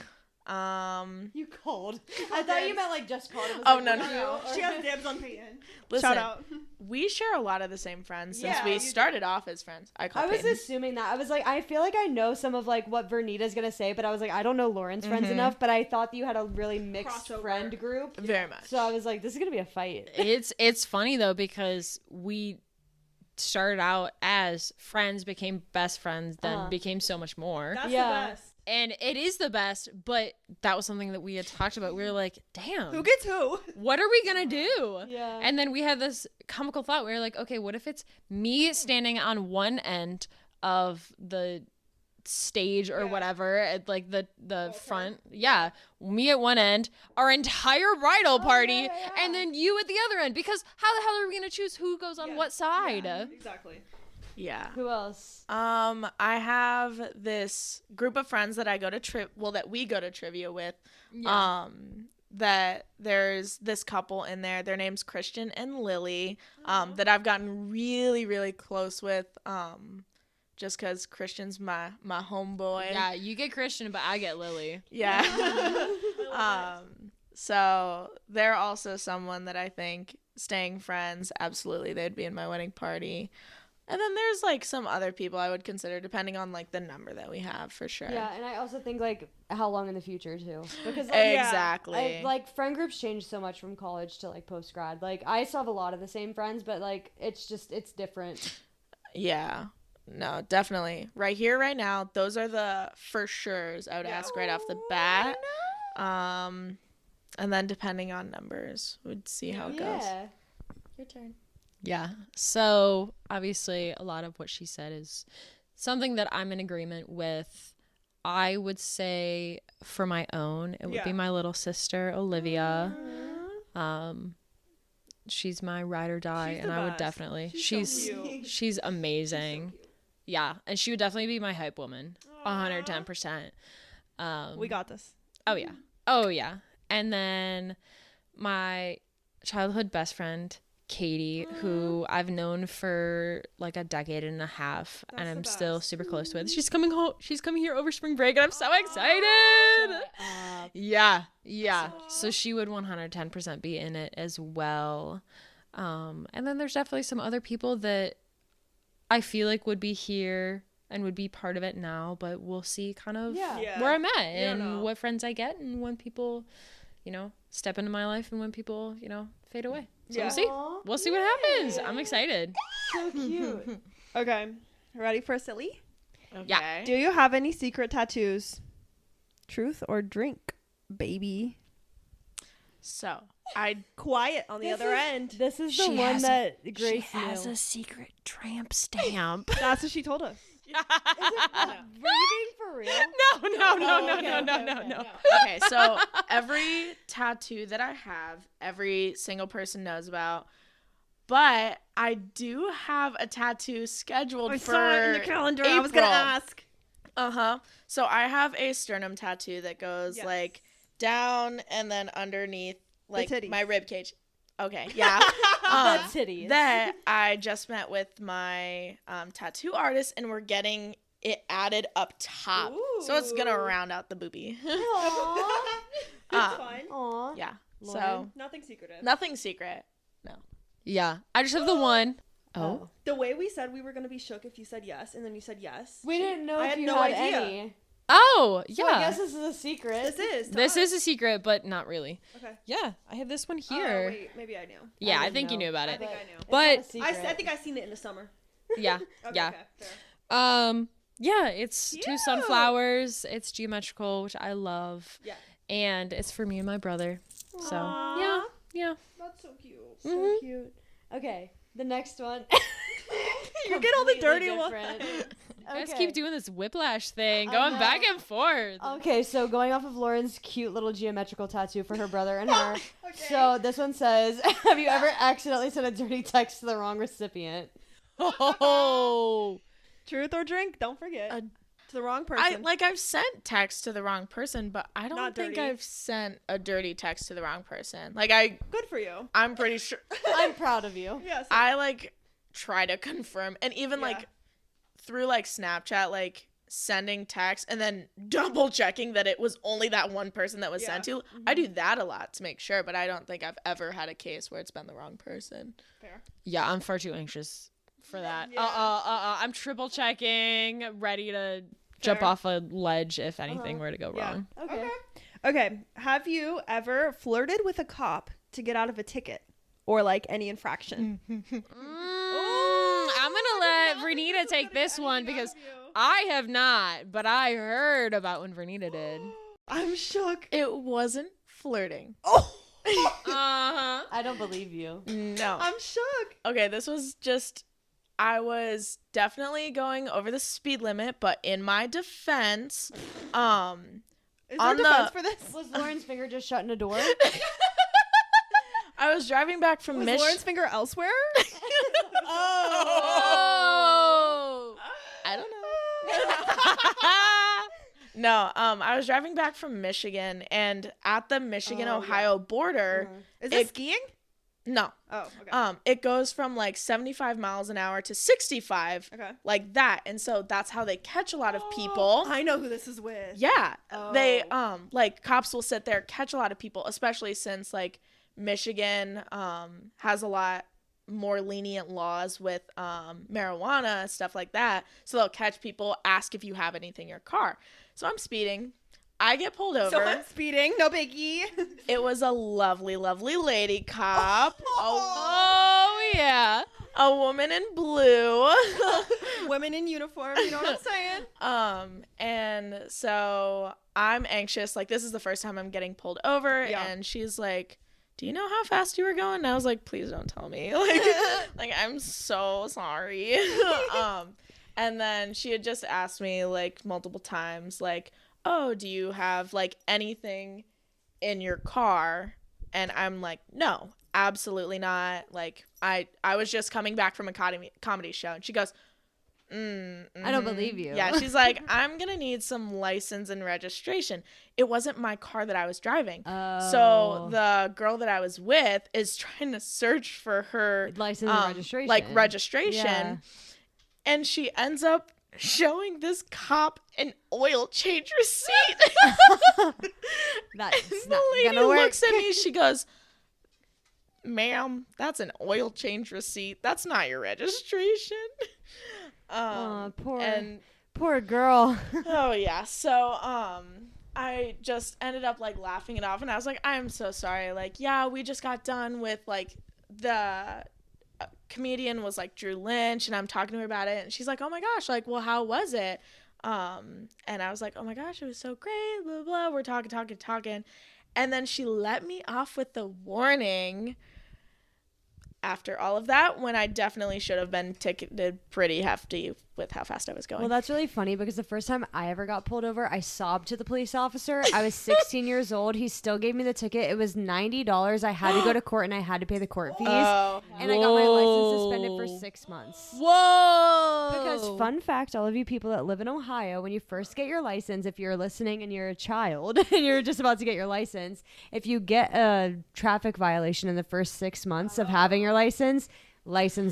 S2: You called. I thought you meant like just called.
S3: Oh, no, no.
S1: No, she has dibs on Peyton.
S3: Listen,
S1: Shout out.
S3: we share a lot of the same friends since
S1: Yeah,
S3: we
S1: you
S3: started off as friends. I
S2: I
S3: called
S2: was
S3: Peyton.
S2: assuming that. I was like, I feel like I know some of like what Verneitta's gonna say, but I was like, I don't know Lauren's friends enough. But I thought that you had a really mixed
S1: Crossover.
S2: friend group.
S3: Very much.
S2: So I was like, this is gonna be a fight.
S4: It's funny though because we started out as friends, became best friends, then became so much more.
S1: That's
S2: Yeah.
S1: the best.
S4: And it is the best, but that was something that we had talked about. We were like, damn,
S1: Who gets who?
S4: what are we gonna do?
S2: Yeah.
S4: And then we had this comical thought. We were like, okay, what if it's me standing on one end of the stage or whatever at like the front. Yeah. Me at one end, our entire bridal party, and then you at the other end. Because how the hell are we gonna choose who goes on what side?
S1: Yeah, exactly.
S3: Yeah.
S2: Who else?
S3: I have this group of friends that I go to that we go to trivia with.
S4: Yeah.
S3: That there's this couple in there. Their name's Christian and Lily. That I've gotten really, really close with. Just because Christian's my homeboy.
S4: Yeah, you get Christian, but I get Lily.
S3: Yeah. So they're also someone that I think staying friends, absolutely, they'd be in my wedding party. And then there's like some other people I would consider depending on like the number that we have for sure.
S2: Yeah, and I also think like how long in the future too, because like,
S3: Exactly.
S2: like friend groups change so much from college to like post grad. Like I still have a lot of the same friends, but like it's different.
S3: Yeah. No, definitely. Right here, right now, those are the for sures I would ask right off the bat. And then depending on numbers, we'd see how it goes.
S2: Yeah.
S3: Your turn.
S4: Yeah. So obviously a lot of what she said is something that I'm in agreement with. I would say for my own, it would be my little sister, Olivia. She's my ride or die.
S1: She's
S4: and
S1: the
S4: I would
S1: best.
S4: definitely,
S1: She's so cute.
S4: she's amazing. Yeah. And she would definitely be my hype woman. 110%.
S1: We got this.
S4: Oh yeah. Oh yeah. And then my childhood best friend, Katie, who I've known for like a decade and a half, and I'm still super close with. She's coming home. She's coming here over spring break, and I'm so excited. Yeah. So she would 110% be in it as well. And then there's definitely some other people that I feel like would be here and would be part of it now, but we'll see kind of where I'm at and what friends I get and when people, step into my life and when people, fade away. So we'll see. We'll see what happens. I'm excited.
S2: So cute.
S1: Okay. Ready for a silly?
S3: Okay.
S4: Yeah.
S1: Do you have any secret tattoos? Truth or drink, baby?
S3: So I
S1: Quiet on the other end.
S2: This is the one that Grace
S4: She has
S2: knew.
S4: a secret tramp stamp.
S1: That's what she told us.
S2: Were you being for real?
S4: No.
S3: okay, so every tattoo that I have, every single person knows about. But I do have a tattoo scheduled
S1: I
S3: for
S1: saw it in the calendar. I was
S3: April.
S1: gonna ask.
S3: So I have a sternum tattoo that goes like down and then underneath like
S1: titties.
S3: my rib cage. Okay, yeah.
S2: The titties.
S3: That I just met with my tattoo artist, and we're getting it added up top. So it's gonna round out the boobie.
S1: That's fine.
S2: Aw.
S3: Yeah.
S2: Lauren?
S3: So
S1: Nothing secretive.
S3: nothing secret.
S4: Yeah. I just have the one.
S2: Oh.
S1: The way we said we were gonna be shook if you said yes, and then you said yes.
S2: We didn't know
S1: I
S2: if
S1: had
S2: you
S1: no
S2: had
S1: idea.
S2: any.
S4: Oh, yeah.
S2: So I guess this is a secret.
S1: This is
S4: a secret, but not really.
S1: Okay.
S4: Yeah, I have this one
S1: Oh,
S4: here.
S1: wait, maybe I knew.
S4: Yeah, I
S2: didn't
S4: think you
S2: know.
S4: knew about
S1: I
S4: it.
S1: think I knew.
S4: But
S2: It's not a
S1: I
S2: secret.
S1: think I seen it in the summer.
S4: yeah,
S1: Okay,
S4: yeah.
S1: Okay, fair.
S4: Yeah, it's two
S1: Cute.
S4: sunflowers. It's geometrical, which I love.
S1: Yeah.
S4: And it's for me and my brother. So,
S1: Aw.
S4: yeah.
S1: That's so cute.
S2: So cute. Okay, the next one.
S1: You get all the
S2: Completely
S1: dirty ones.
S2: different.
S4: You guys
S2: Okay.
S4: keep doing this whiplash thing,
S2: I
S4: going
S2: know.
S4: back and forth.
S2: Okay, so going off of Lauren's cute little geometrical tattoo for her brother and her. So this one says, have you ever accidentally sent a dirty text to the wrong recipient?
S4: Oh.
S1: Truth or drink? Don't forget.
S3: Uh,
S1: To the wrong person.
S3: I've sent text to the wrong person, but I don't
S1: Not
S3: think
S1: dirty.
S3: I've sent a dirty text to the wrong person.
S1: Good for you.
S3: I'm pretty sure
S2: I'm proud of you.
S1: Yes.
S3: I try to confirm, and even
S1: Yeah.
S3: through Snapchat, sending text and then double checking that it was only that one person that was sent to. I do that a lot to make sure, but I don't think I've ever had a case where it's been the wrong person.
S1: Fair.
S4: Yeah, I'm far too anxious for that.
S1: Yeah.
S4: I'm triple checking, ready to jump
S1: Fair.
S4: off a ledge if anything were to go
S1: Yeah.
S4: wrong.
S2: Okay.
S1: Okay. Have you ever flirted with a cop to get out of a ticket or any infraction?
S4: I'm gonna let Verneitta take this one because I have not, but I heard about when Verneitta did.
S1: I'm shook.
S3: It wasn't flirting.
S1: Oh.
S4: Uh-huh.
S2: I don't believe you.
S3: No.
S1: I'm shook.
S3: Okay, this was just I was definitely going over the speed limit, but in my defense,
S1: Is
S3: on
S1: there defense for this?
S2: Was Lauren's finger just shutting a door?
S3: I was driving back from
S1: Was Lauren's finger elsewhere?
S3: Oh. I don't know. No, I was driving back from Michigan, and at the Michigan-Ohio border,
S1: Is this skiing?
S3: no,
S1: Oh, okay.
S3: it goes from like 75 miles an hour to 65,
S1: Okay.
S3: like that, and so that's how they catch a lot of people.
S1: I know who this is with.
S3: Yeah,
S1: Oh.
S3: they like cops will sit there, catch a lot of people, especially since like Michigan has a lot more lenient laws with marijuana, stuff like that. So they'll catch people, ask if you have anything in your car. So I'm speeding. I get pulled over.
S1: So I'm speeding. No biggie.
S3: It was a lovely, lovely lady cop.
S4: Oh yeah.
S3: A woman in blue.
S1: Women in uniform. You know what I'm saying?
S3: And so I'm anxious. Like, this is the first time I'm getting pulled over.
S1: Yeah.
S3: And she's like, do you know how fast you were going? And I was like, please don't tell me. Like I'm so sorry. And then she had just asked me like multiple times, like, oh, do you have like anything in your car? And I'm like, no, absolutely not. Like I was just coming back from a comedy show. And she goes,
S2: I don't believe you.
S3: Yeah, she's like, I'm gonna need some license and registration. It wasn't my car that I was driving. So the girl that I was with is trying to search for her
S2: License and registration.
S3: like registration.
S2: Yeah.
S3: And she ends up showing this cop an oil change receipt.
S2: That's
S3: The
S2: not
S3: lady
S2: gonna work.
S3: looks at me, she goes, ma'am, that's an oil change receipt. That's not your registration.
S2: Poor girl.
S3: Oh yeah. So I just ended up like laughing it off, and I was like, I'm so sorry. Like, yeah, we just got done with like the comedian was like Drew Lynch, and I'm talking to her about it, and she's like, oh my gosh, like, well, how was it? And I was like, oh my gosh, it was so great, blah blah. We're talking, and then she let me off with the warning. After all of that, when I definitely should have been ticketed pretty hefty with how fast I was going.
S2: Well, that's really funny because the first time I ever got pulled over, I sobbed to the police officer. I was 16 years old. He still gave me the ticket. It was $90. I had to go to court and I had to pay the court fees.
S3: Oh.
S2: And I got my license suspended for 6 months.
S4: Whoa.
S2: Because fun fact, all of you people that live in Ohio, when you first get your license, if you're listening and you're a child and you're just about to get your license, if you get a traffic violation in the first 6 months of having your license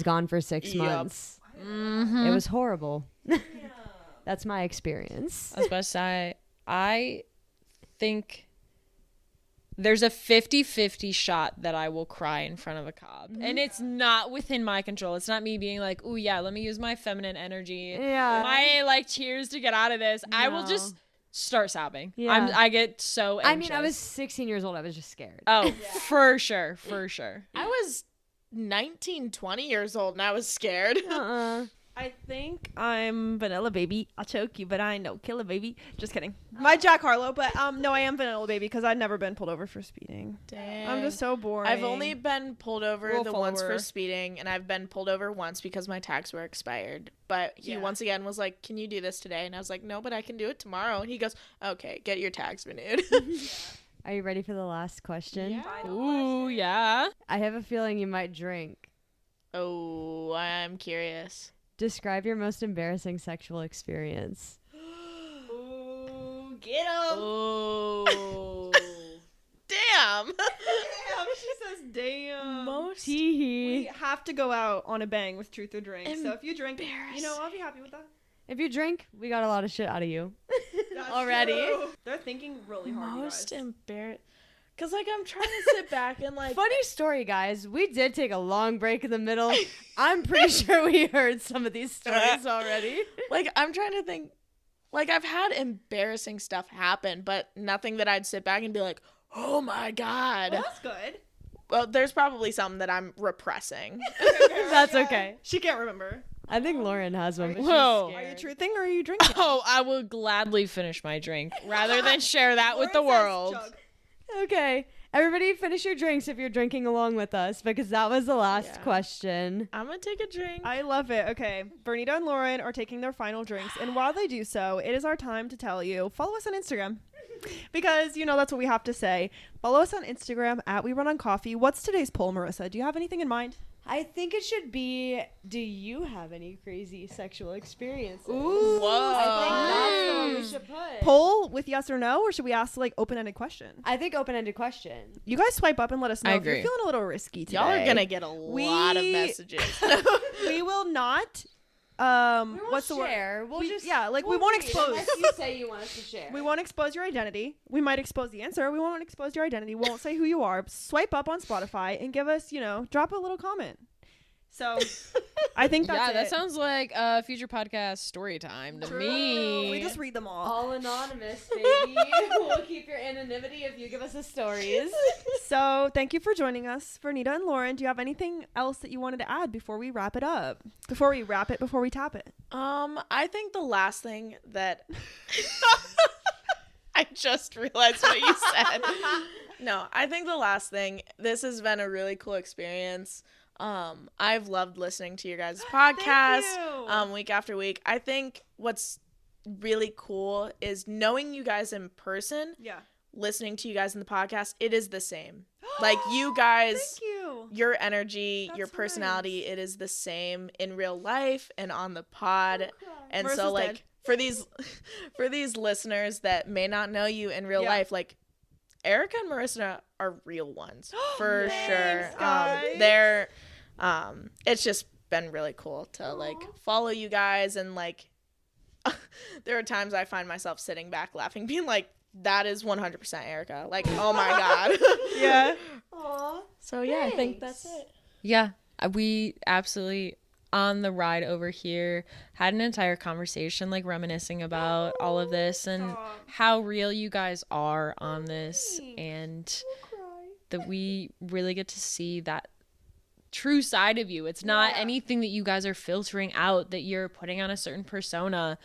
S2: gone for 6 months.
S4: Mm-hmm.
S2: It was horrible. That's my experience.
S4: I was about to say, I think there's a 50-50 shot that I will cry in front of a cop. And it's not within my control. It's not me being like, oh yeah, let me use my feminine energy.
S2: Yeah.
S4: My like tears to get out of this. I will
S2: No.
S4: just start sobbing.
S2: Yeah.
S4: I get so anxious.
S2: I mean, I was 16 years old. I was just scared.
S4: Oh, for sure.
S3: I was 19, 20 years old, and I was scared.
S1: I think I'm Vanilla Baby. I'll choke you, but I ain't no killer baby. Just kidding. My Jack Harlow, but no, I am Vanilla Baby because I've never been pulled over for speeding.
S3: Dang.
S1: I'm just so boring.
S3: I've only been pulled over
S1: Rule
S3: the once
S1: follower.
S3: for speeding, and I've been pulled over once because my tags were expired. But he once again was like, can you do this today? And I was like, no, but I can do it tomorrow. And he goes, okay, get your tags renewed.
S2: Are you ready for the last question?
S4: Ooh, yeah.
S2: I have a feeling you might drink.
S3: Oh, I'm curious.
S1: Describe your most embarrassing sexual experience.
S3: Ooh, get him. Oh. Damn.
S1: Damn, she says damn.
S3: Most
S1: We have to go out on a bang with truth or drink. So if you drink, I'll be happy with that.
S2: If you drink, we got a lot of shit out of you.
S1: That's
S3: Already.
S1: true. They're thinking really hard.
S3: Most
S1: you guys.
S3: embarrassed. Because, like, I'm trying to sit back and, like...
S2: Funny story, guys. We did take a long break in the middle. I'm pretty sure we heard some of these stories already.
S3: Like, I'm trying to think... Like, I've had embarrassing stuff happen, but nothing that I'd sit back and be like, oh, my God.
S1: Well, that's good.
S3: Well, there's probably some that I'm repressing.
S2: That's okay.
S1: She can't remember.
S2: I think Lauren has one, but she's
S4: Whoa.
S1: Are you
S2: scared.
S1: truthing or are you drinking?
S4: Oh, I will gladly finish my drink rather than share that with the world.
S2: Okay. Everybody finish your drinks if you're drinking along with us, because that was the last question.
S3: I'm going to take a drink.
S1: I love it. Okay. Verneitta and Lauren are taking their final drinks. And while they do so, it is our time to tell you, follow us on Instagram. Because, that's what we have to say. Follow us on Instagram at We Run on Coffee. What's today's poll, Marissa? Do you have anything in mind?
S2: I think it should be, do you have any crazy sexual experiences?
S1: Ooh.
S3: Whoa.
S2: I think that's the one we should put.
S1: Poll with yes or no, or should we ask open-ended question?
S2: I think open-ended question.
S1: You guys swipe up and let us know
S4: I
S1: if you're
S4: agree.
S1: feeling a little risky today.
S3: Y'all are going to get a lot of messages.
S1: We will not.
S2: We won't
S1: What's the word?
S2: share. We'll just
S1: we won't
S2: read
S1: expose.
S2: unless you say you want us to share.
S1: We won't expose your identity. We might expose the answer. We won't expose your identity. We won't say who you are. Swipe up on Spotify and give us, drop a little comment. So I think that's
S4: that
S1: it.
S4: sounds like a future podcast story time to me.
S1: We just read them all.
S2: All anonymous, baby. We'll keep your anonymity if you give us the stories.
S1: So thank you for joining us, Verneitta and Lauren. Do you have anything else that you wanted to add before we wrap it up? Before we tap it?
S3: I think the last thing that I just realized what you said. No, I think the last thing, this has been a really cool experience. I've loved listening to your guys' podcast week after week. I think what's really cool is knowing you guys in person.
S1: Yeah.
S3: Listening to you guys in the podcast, it is the same. Like you guys,
S1: Thank you.
S3: your energy,
S1: That's
S3: your personality,
S1: nice.
S3: it is the same in real life and on the pod. And
S1: Marissa's
S3: so
S1: dead.
S3: for these listeners that may not know you in real life, Arika and Marissa are real ones for sure.
S1: Guys.
S3: They're it's just been really cool to follow you guys, and there are times I find myself sitting back laughing, being like, that is 100% Arika. Oh my god.
S1: Yeah.
S2: Aww.
S3: So yeah, I think that's it.
S4: Yeah, we absolutely, on the ride over here, had an entire conversation reminiscing about all of this and how real you guys are on this, and that we really get to see that true side of you. It's not anything that you guys are filtering out, that you're putting on a certain persona.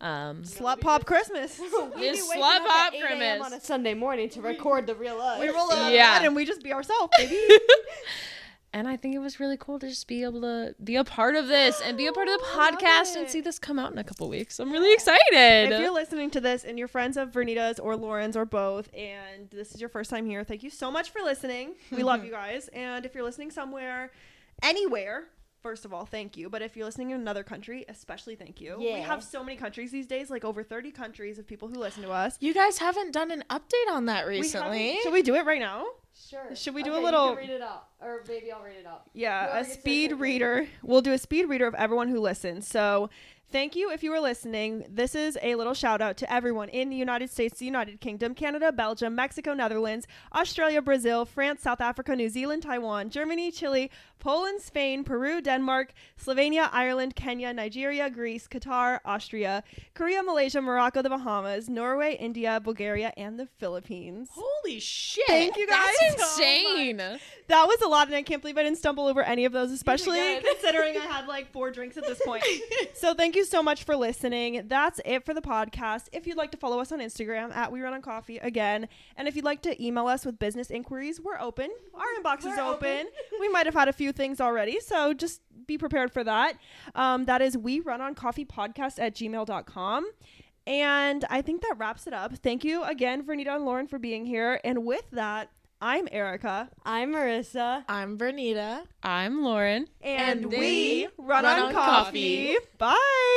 S1: Slut Pop Christmas.
S4: This Slut Pop
S2: Christmas
S4: Christmas
S2: on a Sunday morning to record the real us.
S1: We roll out of
S4: Yeah.
S1: bed and we just be ourselves, baby.
S4: And I think it was really cool to just be able to be a part of this and be a part of the podcast and see this come out in a couple weeks. I'm really excited.
S1: If you're listening to this and you're friends of Vernitta's or Lauren's or both, and this is your first time here, thank you so much for listening. We love you guys. And if you're listening somewhere, anywhere, first of all, thank you. But if you're listening in another country, especially thank you.
S2: Yeah.
S1: We have so many countries these days, over 30 countries of people who listen to us.
S3: You guys haven't done an update on that recently.
S1: Should we do it right now?
S2: Sure.
S1: Should we do
S2: Okay,
S1: a little...
S2: You can read it out. Or maybe I'll read it out.
S1: Yeah,
S2: Whoever
S1: a
S2: gets
S1: speed
S2: there quickly.
S1: reader. We'll do a speed reader of everyone who listens. So thank you if you were listening. This is a little shout out to everyone in the United States, the United Kingdom, Canada, Belgium, Mexico, Netherlands, Australia, Brazil, France, South Africa, New Zealand, Taiwan, Germany, Chile, Poland, Spain, Peru, Denmark, Slovenia, Ireland, Kenya, Nigeria, Greece, Qatar, Austria, Korea, Malaysia, Morocco, the Bahamas, Norway, India, Bulgaria, and the Philippines.
S3: Holy shit.
S1: Thank you guys.
S4: That's
S1: so
S4: insane.
S1: much. That was a lot, and I can't believe I didn't stumble over any of those, especially
S2: good.
S1: considering I had 4 drinks at this point. So thank you so much for listening. That's it for the podcast. If you'd like to follow us on Instagram at We Run on Coffee again, and if you'd like to email us with business inquiries, we're open. Our inbox is open. We might have had a few things already, so just be prepared for that. That is We Run on Coffee podcast at gmail.com. And I think that wraps it up. Thank you again, Verneitta and Lauren, for being here. And with that, I'm Arika.
S2: I'm Marissa.
S3: I'm Verneitta.
S4: I'm Lauren.
S1: And
S3: And
S1: we
S3: we
S1: run
S3: run
S1: on
S3: on
S1: coffee.
S3: coffee.
S1: Bye.